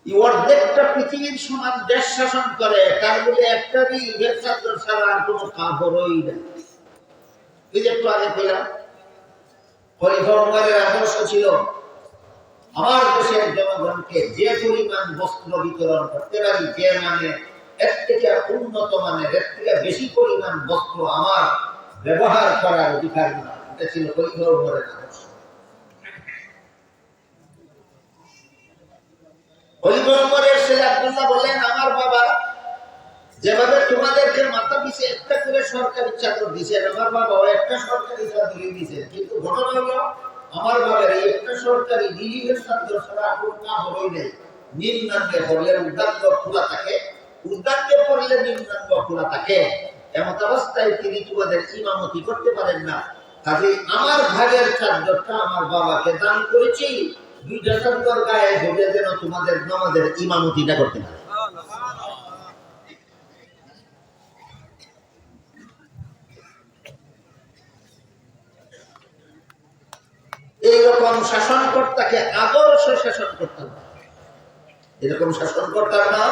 অর্ধেকটা পৃথিবীর সমান দেশ শাসন করে, তার বলে একটা রিলিফের চাদর ছাড়া আর কোনো কাপড়ই নেই। এই যে একটু আগে পেলাম, খলিফা ওমরের আদর্শ ছিল, আমার দেশের জনগণকে যে পরিমাণ বস্ত্র বিতরণ করতে পারি, যে মানে এর থেকে উন্নত মানের, এর থেকে বেশি পরিমাণ বস্ত্র আমার ব্যবহার করার অধিকার না। এটা ছিল খলিফা ওমরের আদর্শ। খলিফা ওমরের ছেলে আব্দুল্লাহ বললেন, আমার বাবা যেভাবে তোমাদেরকে মাথা পিছে একটা করে সরকারি চাদর দিয়েছেন, আমার বাবাও একটা সরকারি চাদরই দিয়েছেন। কিন্তু ঘটনা হলো, আমার বাবার এই একটা সরকারি রিলিফের চাদর ছাড়া কোনো কাপড়ই নেই। নিম্নাঙ্গে পড়লে উর্ধাঙ্গ খোলা থাকে, উর্ধাঙ্গে পড়লে নিম্নাঙ্গ খোলা থাকে। এমন অবস্থায় তিনি তোমাদের ইমামতি করতে পারেন না। কাজে আমার ভাগের চাদরটা আমার বাবাকে দান করেছি, দুইটা চাদর গায়ে ধরে যেন তোমাদের নামাজের ইমামতিটা করতে পারে। এইরকম শাসনকর্তাকে আদর্শ শাসন করতে হবে। এরকম শাসনকর্তার নাম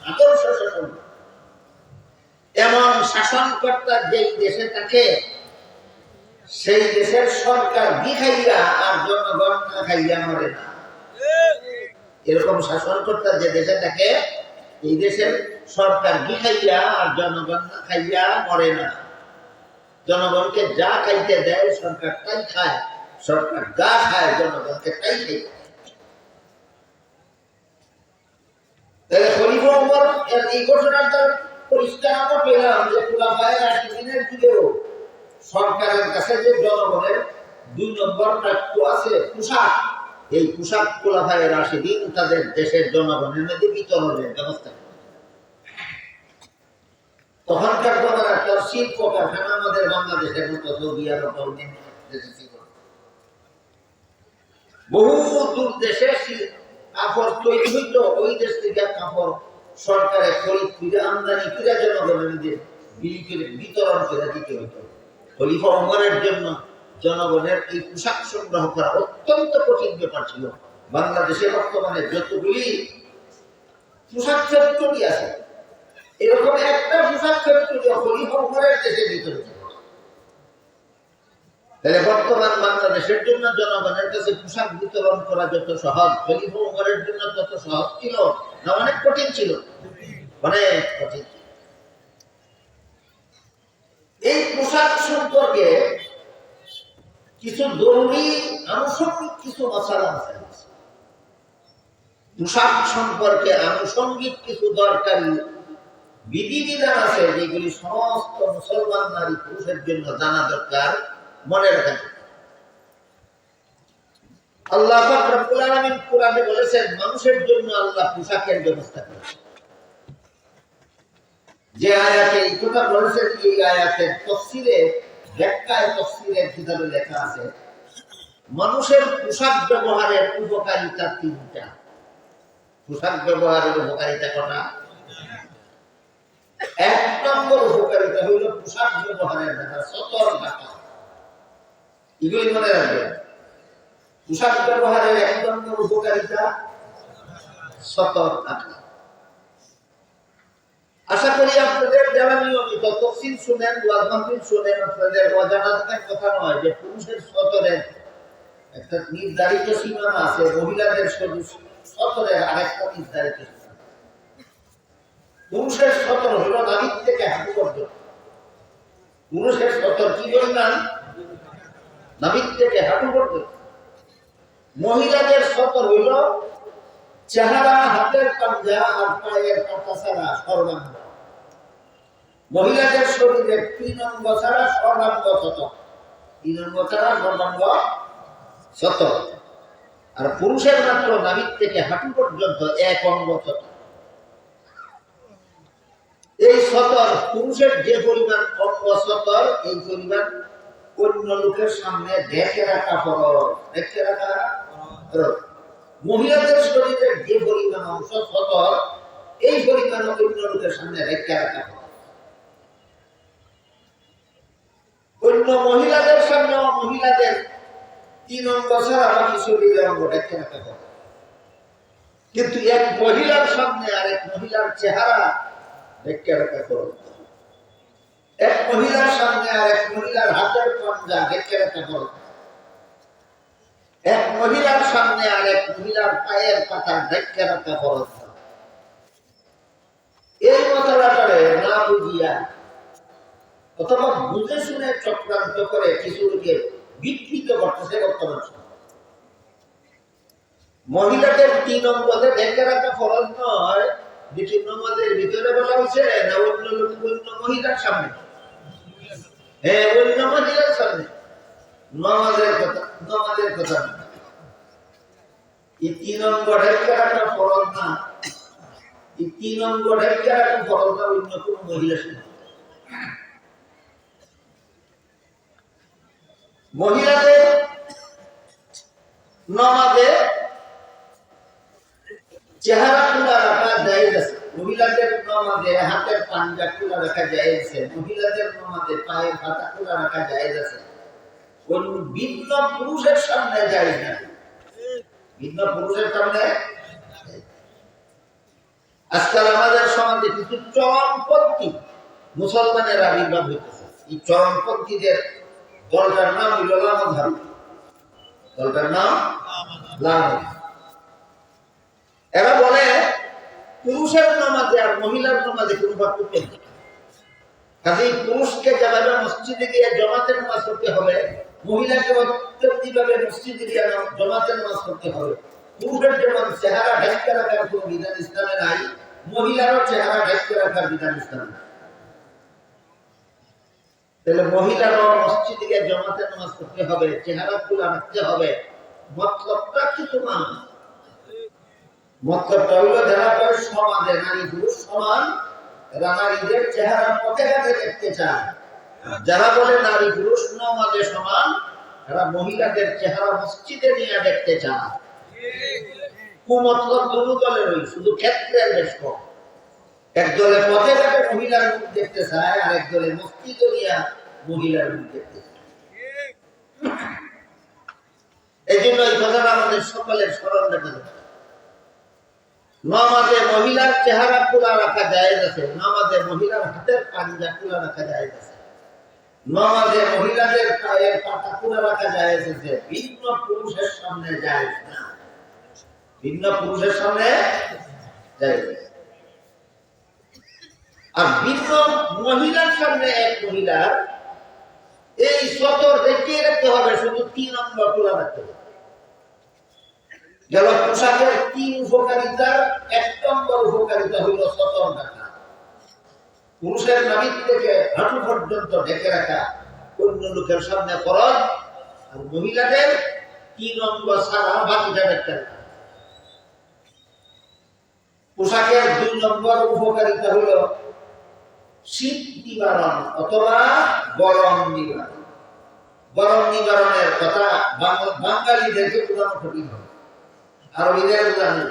আদর্শ শাসন। এমন শাসনকর্তা যেই দেশে থাকে, সেই দেশের সরকার খাইয়া আর জনগণ না খাইয়া মরে না। এরকম শাসনকর্তা যে দেশে থাকে, এই দেশের সরকার খাইয়া আর জনগণ না খাইয়া মরে না। জনগণকে যা খাইতে দেয় সরকার তাই খায়, সরকার যা খায় জনগণকে তাই খাইতে। তাহলে খলিফা ওমর এই ঘটনাটা পরিষ্কার আমরা পেলাম যে খুলাফায়ে রাশিদিনের যুগেও সরকারের কাছে যে জনগণের 2 নম্বর প্রাপ্য আছে পোশাক, এই পোশাক খোলাফায়ে রাশিদিন তাদের দেশের জনগণের মধ্যে বিতরণের ব্যবস্থা করে। তখনকার কথা তার শিল্প কারখানা আমাদের বাংলাদেশের মতো সৌদি আরব বহু দূর দেশে কাপড় তৈরি হইতো, ওই দেশ থেকে কাপড় সরকারের খরিদ করে আমদানি করে জনগণের বিতরণ করে দিতে হতো। খলিফা ওমরের জন্য জনগণের এই পোশাক সংগ্রহ করা অত্যন্ত কঠিন ব্যাপার ছিল। বাংলাদেশে বর্তমানে যতগুলি পোশাক ফ্যাক্টরি আছে, এরকম একটা পোশাক ফ্যাক্টরি খলিফা ওমরের দেশের ভিতরে। তাহলে বর্তমান বাংলাদেশের জন্য জনগণের কাছে পোশাক বিতরণ করা যত সহজ, খলিফা ওমরের জন্য তত সহজ ছিল না অনেক কঠিন ছিল? অনেক কঠিন। এই পোশাক সম্পর্কে কিছু জরুরি আনুষঙ্গিক কিছু মশালা আছে। পোশাক সম্পর্কে আনুষঙ্গিক কিছু দরকারি বিধিবিধান আছে যেগুলি সমস্ত মুসলমান নারী পুরুষের জন্য জানা দরকার, মনে রাখা। আল্লাহ পাক রব্বুল আলামিন কোরআনে বলেছেন মানুষের জন্য আল্লাহ পোশাকের ব্যবস্থা করেছেন। যে আয়াতে এই কথা বলেছেন, এই আয়াতের তাফসীরে ব্যাখ্যায় তাফসীরের কিতাবে লেখা আছে মানুষের পোশাক ব্যবহারের উপকারিতা তিনটা। পোশাক ব্যবহারের উপকারিতা কটা? এক নম্বর উপকারিতা হইল পোশাক ব্যবহারের দ্বারা সতর্কতা। এগুলি মনে রাখবেন। পোশাক ব্যবহারের এক নম্বর উপকারিতা সতর্কতা। আশা করি আপনাদের যারা নিয়মিত তাফসীর শুনেন, ওয়াজ মাহফিল শুনেন, আপনাদের অজানা থাকার কথা নয় যে পুরুষের সতরের একটা নির্ধারিত সীমানা আছে, মহিলাদের সতরের আরেকটা নির্ধারিত সীমানা। পুরুষের সতর হলো নাভির থেকে হাঁটু পর্যন্ত। পুরুষের সতর কি বললাম? নাভির থেকে হাঁটু পর্যন্ত। মহিলাদের সতর হইল চেহারা, হাতের পাঞ্জা আর পায়ের পাতা ছাড়া সর্বাঙ্গ। মহিলাদের শরীরের 3 অঙ্গ ছাড়া সর্বাঙ্গ সতর। 3 অঙ্গ ছাড়া সর্বাঙ্গ সতর। আর পুরুষের মাত্র নাভির থেকে হাঁটু পর্যন্ত 1 অঙ্গ সতর। এই সতর পুরুষের যে পরিমাণ অঙ্গ সতর, এই পরিমাণ অন্য লোকের সামনে ঢেকে রাখা ফরজ। ঢেকে রাখা ফরজ। মহিলাদের শরীরের যে পরিমাণ অংশ সতর, এই পরিমাণ অন্য লোকের সামনে ঢেকে রাখা ফরজ। অন্য মহিলাদের সামনে মহিলাদের 3 অঙ্গ ছাড়া বাকি শরীরের অঙ্গ ঢেকে রাখা ফরজ। কিন্তু এক মহিলার সামনে আরেক মহিলার চেহারা ঢেকে রাখা ফরজ। এক মহিলার সামনে আরেক মহিলার হাতের পাঞ্জা ঢেকে রাখা ফরজ। এক মহিলার সামনে আরেক মহিলার পায়ের পাতা ঢেকে রাখা ফরজ। এই মশলাটারে না বুঝিয়া অথবা বুঝে শুনে চক্রান্ত করে কিছু লোকে বিকৃত করতেছে বর্তমান সময়। মহিলাদের 3 অঙ্গতে ঢেকে রাখা ফরজ নয়, যেটি নামাজের ভিতরে বলা হয়েছে না অন্য মহিলার সামনে? হ্যাঁ, অন্য মহিলার সামনে নামাজের কথা না। এই 3 অঙ্গ ঢেকে রাখা ফরজ না। এই 3 অঙ্গ ঢেকে রাখা ফরজ না অন্য কোন মহিলার সামনে। মহিলাদের নামাজে চেহারা খোলা রাখা জায়েজ আছে। মহিলাদের নামাজে হাতের পাঞ্জা খোলা রাখা জায়েজ আছে। মহিলাদের নামাজে পায়ের পাতা খোলা রাখা জায়েজ আছে। কোন ভিন্ন পুরুষের সামনে জায়েজ না। ভিন্ন পুরুষের সামনে। আজকাল আমাদের সমাজে কিছু চরমপন্থী মুসলমানের আবির্ভাব হইতেছে। এই চরমপন্থীদের দলটার নাম হইল লামাধার। দলটার নাম লামাধার। এরা বলে পুরুষের নামাজে আর মহিলার নামাজে কোনো পার্থক্য নেই। কাজেই পুরুষকে যেভাবে মসজিদে গিয়ে জমাতে নামাজ পড়তে হবে, মহিলাকে তেমনিভাবে মসজিদে গিয়ে জমাতে নামাজ পড়তে হবে। পুরুষের যেমন চেহারা ঢেকে রাখার কোনো বিধান ইসলামে নাই, মহিলারও চেহারা ঢেকে রাখার বিধান ইসলামে নাই। তাহলে মহিলারও মসজিদে গিয়ে জমাতে নামাজ পড়তে হবে, চেহারা খোলা রাখতে হবে। মতলবটা কি তোমার? মতলবটা হলো যারা কয় সমাজে নারী পুরুষ সমান, এরা নারীদের চেহারা পথে ঘাটে দেখতে চায়। যারা বলে নারী পুরুষ নামাজে সমান, এরা মহিলাদের চেহারা মসজিদে নিয়ে দেখতে চায়। কুমতলব দুটো দলেরই, শুধু ক্ষেত্রের বেশ কম। এক দলে পথে ঘাটে মহিলার মুখ দেখতে চায়, আর এক দলে মসজিদে নিয়ে মহিলার মুখ দেখতে চায়। এই জন্য এই কথাটা আমাদের সকলের স্মরণ রেখে দেবে। নামাজে মহিলার চেহারা খোলা রাখা জায়েজ আছে, নামাজে মহিলার হাতের পাঞ্জা খোলা রাখা জায়েজ আছে, নামাজে মহিলাদের পায়ের পাতা খোলা রাখা জায়েজ আছে, ভিন্ন পুরুষের সামনে জায়েজ না। ভিন্ন পুরুষের সামনে জায়েজ। আর ভিন্ন মহিলার সামনে এক মহিলার এই সতর দেখিয়ে রাখতে হবে, শুধু 3 নম্বর খোলা রাখতে হবে। গেল পোশাকের 3 উপকারিতার 1 নম্বর উপকারিতা হইল সতর রাখা। পুরুষের নাভির থেকে হাঁটু পর্যন্ত ঢেকে রাখা, অন্য লোকের সামনে ফরজ। আর মহিলাদের 3 নম্বর ছাড়া বাকিটা ঢেকে রাখা। পোশাকের 2 নম্বর উপকারিতা হইল শীত নিবারণ অথবা গরম নিবারণ। গরম নিবারণের কথা বাঙালিদেরকে বোঝানো কঠিন হবে, আরবিদের বোঝানো।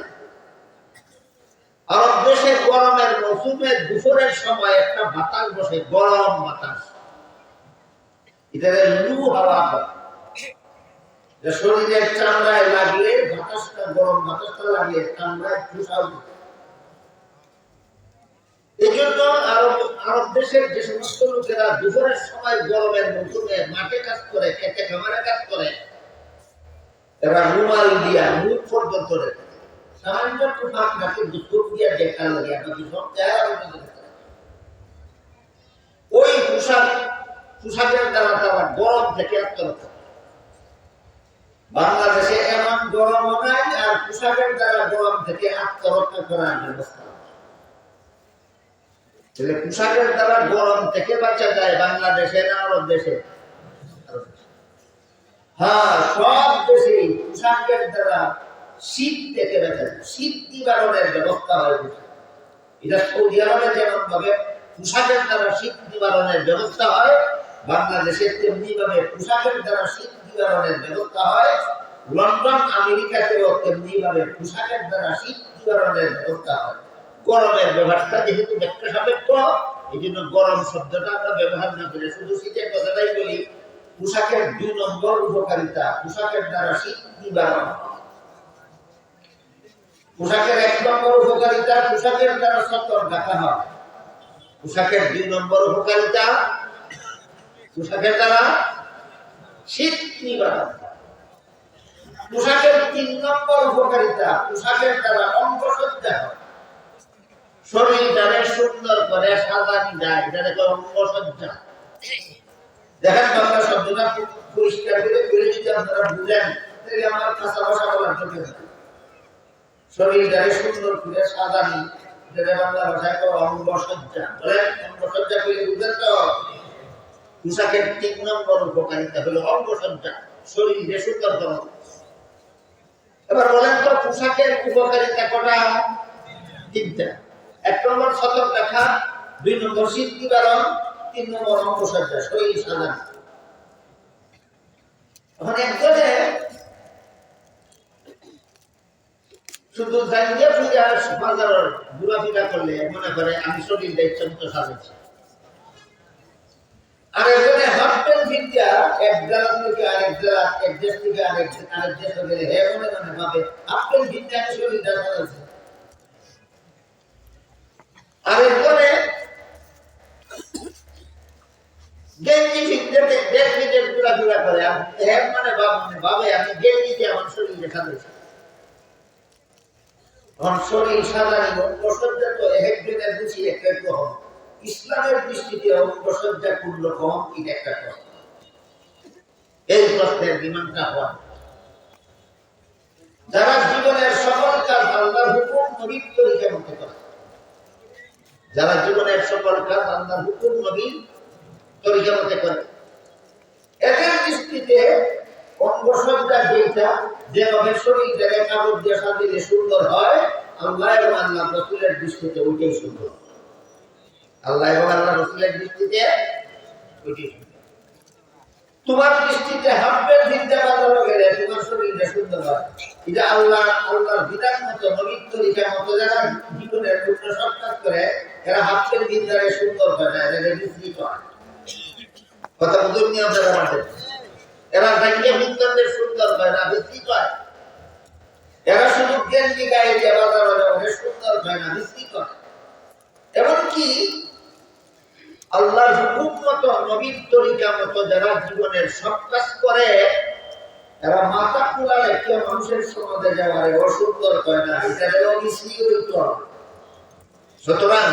আরব দেশে গরমের মৌসুমে দুপুরের সময় একটা বাতাস বসে, গরম বাতাস, এটা লু হাওয়া হয়। শরীরের চামড়ায় লাগলে বাতাসটা, গরম বাতাসটা লাগে চামড়ায় ঠুসাও। এই জন্য আরব দেশের যে সমস্ত লোকেরা দুপুরের সময় গরমের মৌসুমে মাঠে কাজ করে, খেতে খামারে কাজ করে, এরা রুমাল দিয়া মুখ পর্যন্ত রেখে সামান্য পোশাক নাকি দুপুর দিয়া দেখা লাগে। ওই পোশাকের দ্বারা তারা গরম থেকে আত্মরক্ষা। বাংলাদেশে এমন গরমও নাই, আর পোশাকের দ্বারা গরম থেকে আত্মরক্ষা করার ব্যবস্থা। পোশাকের দ্বারা গরম থেকে বাঁচা যায় বাংলাদেশে না আরব দেশে? হ্যাঁ, সব দেশে পোশাকের দ্বারা শীত থেকে বাঁচা যায়, শীত নিবারণের ব্যবস্থা হয়। এটা সৌদি আরবে যেমন ভাবে পোশাকের দ্বারা শীত নিবারণের ব্যবস্থা হয়, বাংলাদেশে তেমনি ভাবে পোশাকের দ্বারা শীত নিবারণের ব্যবস্থা হয়। লন্ডন আমেরিকাতেও তেমনি ভাবে পোশাকের দ্বারা শীত নিবারণের ব্যবস্থা হয়। গরমের ব্যবহারটা যেহেতু ব্যাখ্যা সাপেক্ষ, এই জন্য গরম শব্দটা আমরা ব্যবহার না করে শুধু শীতের কথাটাই বলি। পোশাকের 2 নম্বর উপকারিতা, পোশাকের দ্বারা শীত নিবারণ। পোশাকের 1 নম্বর উপকারিতা, পোশাকের দ্বারা সতর রাখা হয়। পোশাকের 2 নম্বর উপকারিতা, পোশাকের দ্বারা শীত নিবারণ। পোশাকের 3 নম্বর উপকারিতা, পোশাকের দ্বারা অঙ্গসজ্জা হয়। শরীরটাকে সুন্দর করে সাজানো যায়, এটাকে অঙ্গসজ্জা। দেখেন বাংলা শব্দটা পরিষ্কার করে যদি আপনারা বুঝেন, তাহলে আমার কাঁচা ভাষা বলার জন্য শরীরটাকে সুন্দর করে সাজানি, যেটা বাংলা ভাষায় অঙ্গসজ্জা বলেন। অঙ্গসজ্জা করে বুঝেন তো? পোশাকের 3 নম্বর উপকারিতা হলো অঙ্গসজ্জা, শরীরে সুন্দর করা। এবার বলেন তো পোশাকের উপকারিতা কটা? 3টা। 1 নম্বর সতর রাখা, 2 নম্বর শীত নিবারণ, 3 নম্বর অঙ্গসজ্জা, শরীর সাজানো। এখন একজনে শুধু জানিয়ে পূজা বাজারের ঘোরাফেরা করলে মনে করে আমি শরীরটা ইচ্ছা মতো সাজাচ্ছি। আর একজনে হাফ প্যান্ট ভিজা এক জেলা থেকে আরেক জেলা, এক দেশ থেকে আরেক দেশে গেলে হে মনে মনে ভাবে হাফ প্যান্ট ভিজা আমি শরীরটা সাজাচ্ছি। আরেকজনে গেঞ্জি ভিজতে দেশ বিদেশ ঘোরাফেরা করে, হে মানে ভাবে আমি গেঞ্জি দিয়ে আমার শরীরটা সাজাচ্ছি। শরীর সাজানি অঙ্গসজ্জা তো একজনের বুঝি এক রকম, ইসলামের দৃষ্টিতে অঙ্গসজ্জা কোন রকম, এটা একটা প্রশ্ন। এই প্রশ্নের বিমানটা হয় যারা জীবনের সকল কাজ আল্লাহর হুকুম নবীর তরিকা মতো করে, যারা জীবনের সকল কাজ আল্লাহর হুকুম নবীর তরিকা মতো করে, এদের দৃষ্টিতে অঙ্গসজ্জা যেটা যেভাবে শরীরটাকে কাপড় দিয়ে সাজিয়ে সুন্দর হয়, আল্লাহ এবং আল্লাহ রাসূলের দৃষ্টিতে ওইটাই সুন্দর। আল্লাহ এবং আল্লাহ রাসূলের দৃষ্টিতে ওইটাই সুন্দর। তোমার দৃষ্টিতে হাফের জিন্দা বাজানো গেলে তোমার শরীরটা সুন্দর হয়। এটা আল্লাহর বিধান মতো, নবীর তরিকার মতো যারা জীবনের পূর্ণ সব কাজ করে, এরা হাফের জিন্দারে সুন্দর হয় না, এরা বিস্তৃত হয়। কথা বুঝুন নি আপনারা আমাদের? এরা জাঙ্গিয়া বিদ্যানদের সুন্দর হয় না, বিস্তৃত হয়। এরা শুধু গেঞ্জি গায়ে দিয়ে বাজানো যাবে, সুন্দর হয় না, বিস্তৃত হয়। এমনকি আল্লাহর হুকুম মতো, নবীর তরিকা মতো যারা জীবনের সব কাজ করে, এরা মাথা কুলালে কেউ মানুষের সমাজে যাওয়ারে অসুন্দর হয় না, এটা অবিশ্লীত। সুতরাং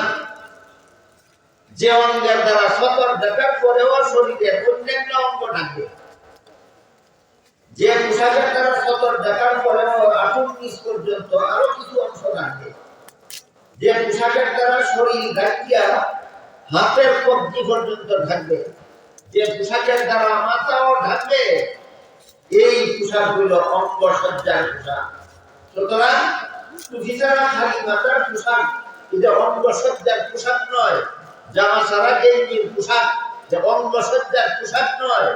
যে অঙ্গের দ্বারা সতর দেখার পরেও শরীরের অন্যান্য অঙ্গ থাকবে, যে পোশাকের দ্বারা সতর দেখার পরেও আঁটুর নিচ পর্যন্ত আরো কিছু অংশ থাকবে, যে পোশাকের দ্বারা শরীর ঢাকিয়া হাতের কবজি পর্যন্ত ঢাকবে, যে পোশাকের দ্বারা মাথাও ঢাকবে, এই পোশাকগুলো অঙ্গ সজ্জার পোশাক। সুতরাং টুপি ছাড়া খালি মাথার পোশাক এটা অঙ্গ সজ্জার পোশাক নয়। জামা ছাড়া গেঞ্জির পোশাক যে অঙ্গ সজ্জার পোশাক নয়।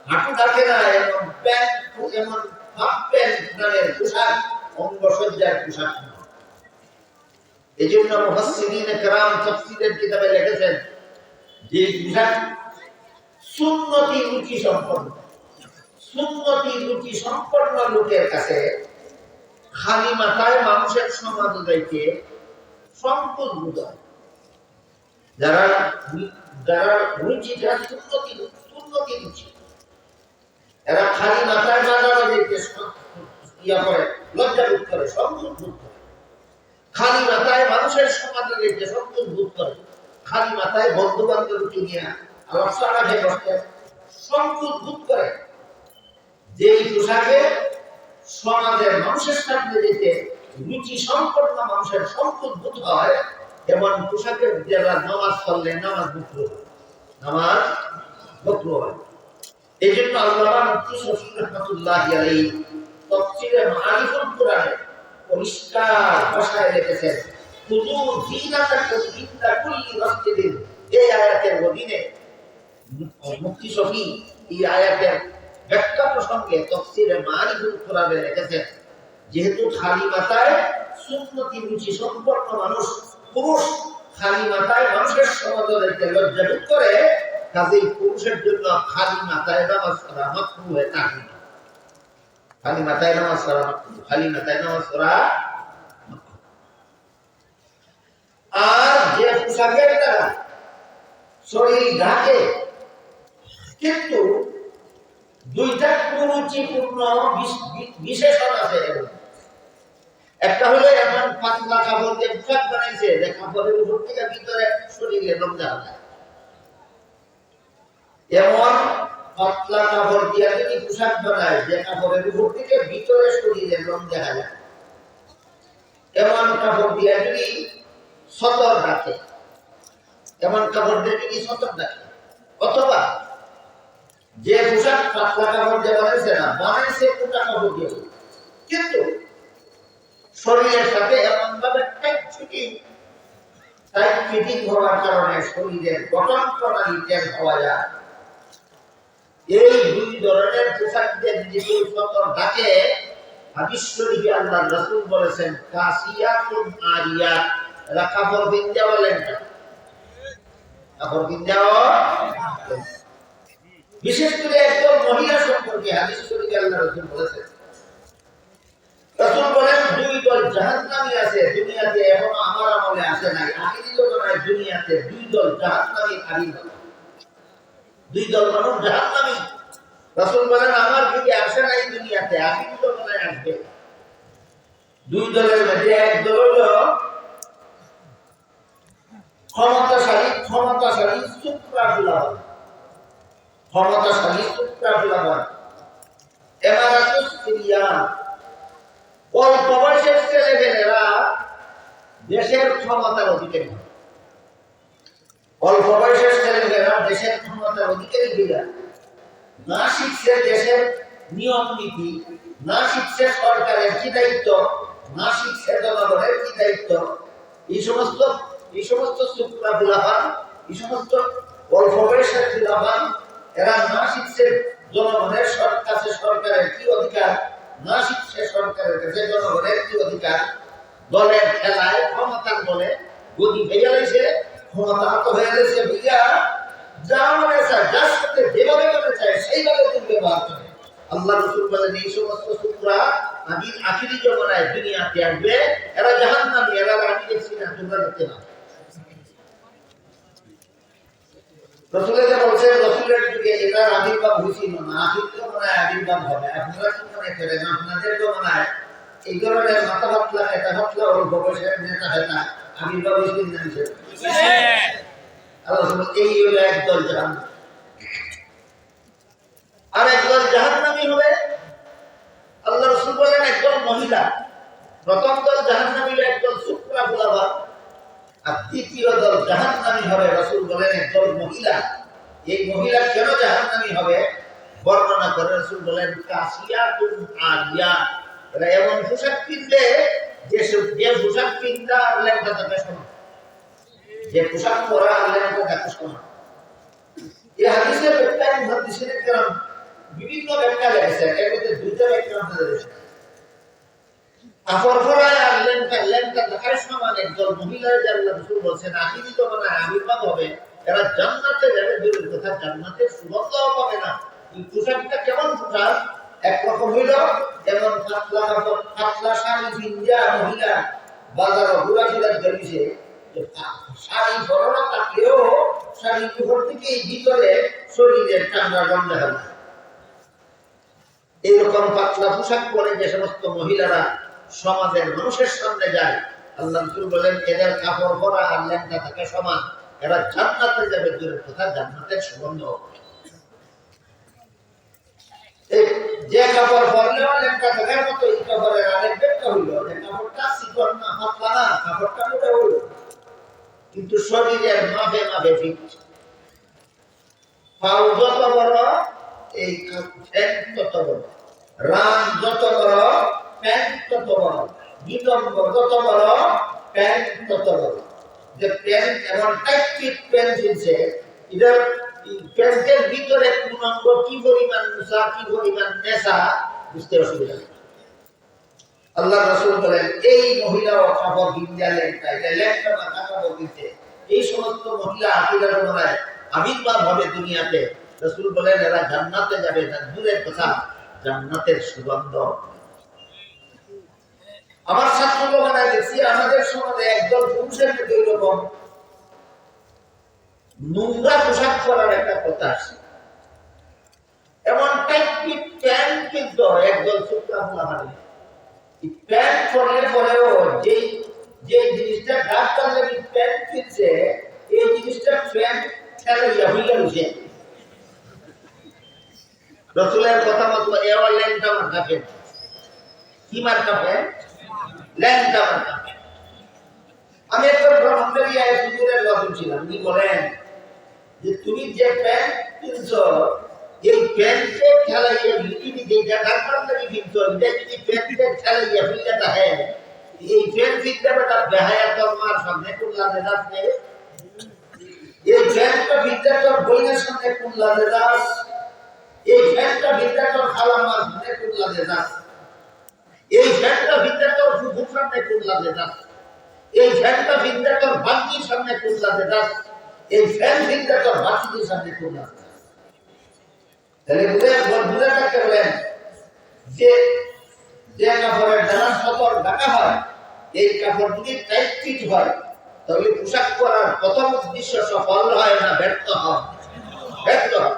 হাঁটু ঢাকে না এমন প্যান্ট, এমন হাফ প্যান্ট নামের পোশাক অঙ্গ সজ্জার পোশাক নয়। এই জন্য মুফাসসিরিনে কেরাম তাফসীরের কিতাবে লিখেছেন যে পোশাক সুন্নতি রুচি সম্পন্ন, সুন্নতি রুচি সম্পন্ন লোকের কাছে খালি মাথায় মানুষের সমাজ যাইতে সংকোচ বোধ হয়। যারা রুচিটা সুন্নতি রুচি, এরা খালি মাথায় বাজারে যাইতে করে, লজ্জা বোধ করে, সংকোচ বোধ করে। খালি মাথায় মানুষের সমাজে যাইতে সংকোচ বোধ করে। খালি মাথায় বন্ধু বান্ধবকে নিয়ে আলাপ সালাহে বসতে সংকোচ বোধ করে। যেই পোশাকে সমাজের মানুষের সামনে যেতে রুচি সম্পন্ন মানুষের সংকোচ বোধ হয়, এমন পোশাকের যারা নামাজ পড়লে নামাজ বকরু হয়। এই জন্য আল্লামা মুফতি শফি রাহমাতুল্লাহি আলাইহি তাফসীরে মাআরিফুল কুরআনে পরিষ্কার ভাষায় লিখেছেন, খুযু যীনাতাকুম ইনদা কুল্লি মাসজিদিন। এই আয়াতের অধীনে মুফতি শফি এই আয়াতের ব্যাখ্যা প্রসঙ্গে তাফসীরে মাআরিফুল কুরআনে লিখেছেন, যেহেতু খালি মাথায় সুন্নতি রুচি সম্পন্ন মানুষ, পুরুষ খালি মাথায় মানুষের সমাজে যাইতে লজ্জা বোধ করে, কাজেই পুরুষের জন্য খালি মাথায় নামাজ পড়া মাকরুহ হয়ে থাকে। খালি মাথায় নামাজ পড়া মাকরুহ, খালি মাথায় নামাজ পড়া। আর যে পোশাকের দ্বারা শরীর ঢাকে, কিন্তু দুইটা কুরুচিপূর্ণ বিশেষণ আছে। একটা হলো এমন পাতলা কাপড় দিয়ে পোশাক বানাইছে যে কাপড়ের উপর থেকে ভিতরে শরীরে রং দেখা যায়। এমন পাতলা কাপড় দিয়ে যদি পোশাক বানায় যে কাপড়ের উপর থেকে ভিতরে শরীরে রং দেখা যায়, এমন কাপড় দিয়ে যদি সতর রাখে, এমন কাপড় দিয়ে যদি সতর রাখে, অথবা যে পোশাক পাতলা কাপড় দিয়ে বানাইছে না, বানাইছে মোটা কাপড় দিয়ে, কিন্তু শরীরের সাথে এমন ভাবে টাইট ফিটিং হওয়ার কারণে শরীরের গঠন প্রণালী টের হওয়া যায়। এই দুই ধরনের পোশাক দিয়ে যদি সতর ঢাকে, হাদিস শরীফে আল্লাহর রাসূল বলেছেন, কাসিয়াতুন আরিয়াত, এরা কাপড় বিন্দা বলেন না, কাপড় বিন্দা। বিশেষ করে একজন মহিলা সম্পর্কে হাদিস শরীফে আল্লাহর রাসূল বলেছেন, রাসূল বলেন, দুই দল জাহান্নামী আছে দুনিয়াতে, এখনো আমার আমলে আসে নাই। আখিরি জমানায় দুনিয়াতে দুই দল জাহান্নামী আবির্ভাব, দুই দল মানুষ জাহান্নামী। রাসূল বলেন, আমার যুগে আসে নাই দুনিয়াতে, আখিরি জমানায় আসবে। দুই দলের মধ্যে এক দল হলো ক্ষমতাশালী সুপ্রাফুলাবান, ক্ষমতাশালী সুপ্রাফুলাবান, এমারাতুস সিরিয়ান, অল্প বয়সের ছেলেমেয়েরা দেশের ক্ষমতার অধিকারী, অল্প বয়সের ছেলেমেয়েরা দেশের ক্ষমতার অধিকারী হইয়া না শিখছে দেশের নিয়ম নীতি, না শিখছে সরকারের কি দায়িত্ব, না শিখছে জনগণের কি দায়িত্ব, এই সমস্ত সুপ্রা গুলাবান, এই সমস্ত অল্প বয়সের গুলাবান, এরা না শিখছে জনগণের কাছে সরকারের কি অধিকার, না শিখছে সরকারের কাছে জনগণের কি অধিকার। দলের খেলায় ক্ষমতার বলে গদি ভেঙে গেছে, ক্ষমতা হাত হয়ে গেছে, ভিজা যা মনে চায়, যার সাথে যেভাবে মনে চায় সেইভাবে তুমি ব্যবহার করে। আল্লাহ রাসূল বলেন এই সমস্ত সুপ্রা আখিরি জমানায় দুনিয়াতে আসবে, এরা জাহান্নামী, এরা আমি দেখছি না, তোমরা দেখতে না। রাসূলের বলছেন রাসূলের যুগে এরা আবির্ভাব হয়েছিল না, আখির জমানায় আবির্ভাব হবে। আপনারা কি মনে করেন আপনাদের জমানায় এই ধরনের মাথা ভাতলা এটা ভাতলা অল্প বয়সের নেতা হেতা আবির্ভাব হয়েছিল না? আল্লাহ এই হলো একদল জাহান্নামী, আর একদল জাহান্নামী হবে। আল্লাহ রাসূল বলেন একদল মহিলা, প্রথম দল জাহান্নামী হলো একদল সুকরা ফুলাবা, আর দ্বিতীয় দল জাহান্নামী হবে রাসূল বলেন একদল মহিলা। এই মহিলা কেন জাহান্নামী হবে বর্ণনা করে রাসূল বলেন কাসিয়াতুন আলিয়া, এরা এমন পোশাক কিনবে যে পোশাক কিনতে আল্লাহ তাআলা শোনা, যে পোশাক পরা আল্লাহ তাআলা শোনা। এই হাদিসের ব্যাখ্যায় মুহাদ্দিসিনে কেরাম বিভিন্ন ব্যাখ্যা লিখেছেন, এর মধ্যে দুইটা ব্যাখ্যা আপনাদের রয়েছে। কাপড় পরায় আর লেনটা দেখার সমান একদল মহিলার যে আল্লাহ রাসূল বলছেন আখিরি জমানায় আবির্ভাব হবে, এরা জান্নাতে যাবে, দূরের কথা জান্নাতের সুগন্ধও পাবে না। এই পোশাকটা কেমন পোশাক? একরকম হইল যেমন পাতলা কাপড়, পাতলা শাড়ি পিন্দা মহিলা বাজারে ঘোরাফেরা করেছে, শাড়ি পরানো থাকলেও শাড়ির উপর থেকে ভিতরে শরীরের ঠান্ডা গন্ধ হবে। এইরকম পাতলা পোশাক পরে যে সমস্ত মহিলারা সমাজের মানুষের সামনে যায়, আল্লাহ রাসূল বলেন এদের কাপড় পরা আর লেহেঙ্গা থাকে সমান, এরা জান্নাতে যাবে, দূরের কথা জান্নাতের সুগন্ধ হবে। যে কাপড় পরলেও লেহেঙ্গা থাকার মতো এই কাপড়ের আরেক ব্যাখ্যা হইল যে কাপড়টা চিকন না, পাতলা না, কাপড়টা মোটা হইল, কিন্তু শরীরের মাঝে মাঝে ফিট। পাও যত বড় এই প্যান্ট তত বড়, রান যত বড় প্যান্ট তত বড়, বিলম্ব যত বড় প্যান্ট তত বড়। যে প্যান্ট এমন টাইট ফিট প্যান্ট কিনছে, এটার প্যান্টের ভিতরে কোন অঙ্গ কি পরিমাণ মুসা, কি পরিমাণ নেশা বুঝতে অসুবিধা নেই। আল্লাহ রাসূল বলেন এই মহিলাও কাপড় কিনলেন, এটা লেখা না কাপড় কিনছে, এই সমস্ত মহিলা আখিরাত জমানায় আবির্ভাব হবে দুনিয়াতে। রাসূল বলেন এরা জান্নাতে যাবে, না দূরের কথা জান্নাতের সুগন্ধ। আমার ছাত্র বানায় দেখছি আমাদের সমাজে একদল পুরুষের মধ্যে এরকম নোংরা পোশাক পরার একটা কথা আছে, এমন টাইট প্যান্ট কিন্তু একদল সুপ্রা মানে প্যান্ট পরলে পরেও যে জিনিসটা ডাক্তার লাগি প্যান্ট কিনছে, এই জিনিসটা প্যান্ট খেলাইয়া হইয়া উঠে। রাসূলের কথা মতো এওয়ার ল্যাংটা মার্কা প্যান্ট, কি মার্কা প্যান্ট? ল্যাংটা মার্কা প্যান্ট। আমি একটা ব্রহ্মচারিয়ায় হুজুরের কথা ছিলাম, উনি বলেন যে তুমি যে প্যান্ট কিনছো, এই প্যান্টে খেলাইয়া তুমি যেটা ডাক্তার লাগি কিনছো, এটা যদি প্যান্টে খেলাইয়া ফিরে থাকে, এই প্যান্ট কিনতে বেটা বেহায়া তোর মার সামনে কুল্লাতে যাচ্ছে, এই প্যান্টটা ভিতরে তোর বইয়ের সামনে কুল্লাতে যাস, এই প্যান্টটা ভিতরে তোর খালা মার সামনে কুল্লাতে যাস, এই প্যান্টটা ভিতরে তোর ফুফুর সামনে কুল্লাতে যাস, এই প্যান্টটা ভিতরে তোর বাচ্চির সামনে কুল্লাতে যাস, এই ফ্যান ভিতরে তোর বাচ্চির সামনে কুল্লাতে যাস। তাহলে বুঝে থাকতে বলেন যে যে কাপড়ের ডানা সতর ঢাকা হয়, এই কাপড় যদি টাইট ফিট হয়, তাহলে পোশাক পরার প্রথম উদ্দেশ্য সফল হয় না ব্যর্থ হয়? ব্যর্থ হয়।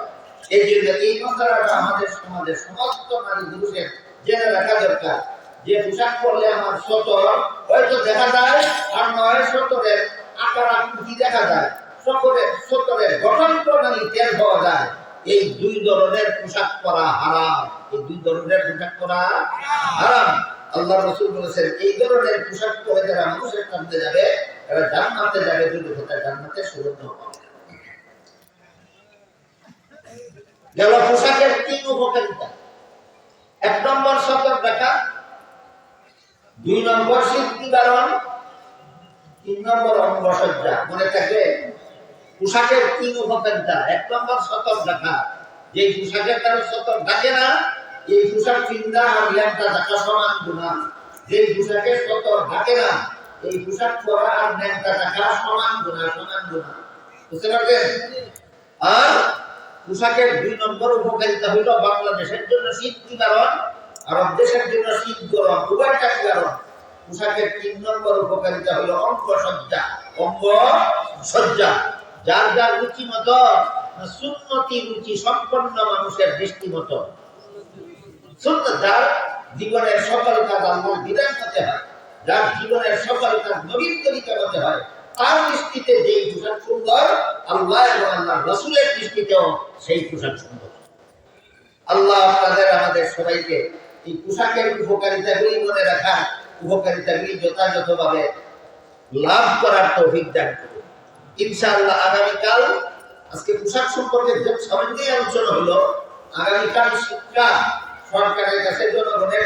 এই জন্য এই কথাটা আমাদের সমাজের সমস্ত নারী পুরুষের জেনে রাখা দরকার যে পোশাক পরলে আমার সতর হয়তো দেখা যায়, আর নয় সতরের আকার আকৃতি দেখা যায়, সতরের গঠন প্রণালী টের পাওয়া যায়। এই দুই ধরনের পোশাক পরা হারাম, এই দুই ধরনের পোশাক পরা হারাম। আল্লাহ রাসূল বলেছেন এই ধরনের পোশাক পরে যারা মানুষের কাছে যাবে, এরা জান্নাতে যাবে, দুই কথা জান্নাতে সুগন্ধ পাবে। গেল পোশাকের তিন উপকারিতা। এক নম্বর সতর্ক রাখা, 2 নম্বর শীত নিবারণ, 3 নম্বর অঙ্গসজ্জা। মনে থাকবে পোশাকের 3 উপকারিতা। 1 নম্বর সতর্ক রাখা, যে পোশাকের দ্বারা সতর্ক থাকে না এই পোশাক চিন্তা আর ল্যাংটা থাকা সমান গুনাহ। যে পোশাকের সতর্ক থাকে না এই পোশাক পরা আর ল্যাংটা থাকা সমান গুনাহ, সমান গুনাহ। বুঝতে পারছেন? আর পোশাকের 2 নম্বর উপকারিতা হইল বাংলাদেশের জন্য শীত নিবারণ, আরব দেশের জন্য শীত গরম উভয়টা নিবারণ। পোশাকের 3 নম্বর উপকারিতা হলো অঙ্গসজ্জা। অঙ্গসজ্জা যার যার রুচি মতো, সুন্নতি রুচি সম্পন্ন মানুষের দৃষ্টি মতো, সুন্নত যার জীবনের সকল কাজ আল্লাহর বিধান মতে হয়, যার জীবনের সকল কাজ নবীর তরিকা মতে হয়, তার দৃষ্টিতে যেই পোশাক সুন্দর আল্লাহ এবং আল্লাহর রাসূলের দৃষ্টিতেও সেই পোশাক সুন্দর। আল্লাহ আপনাদের আমাদের সবাইকে এই পোশাকের উপকারিতাগুলি মনে রাখা, উপকারিতাগুলি যথাযথভাবে লাভ করার তৌফিক দান করুন ইনশাআল্লাহ। আগামীকাল, আজকে পোশাক সম্পর্কে যে সামান্য আলোচনা হলো, আগামীকাল শিক্ষা সরকারের কাছে জনগণের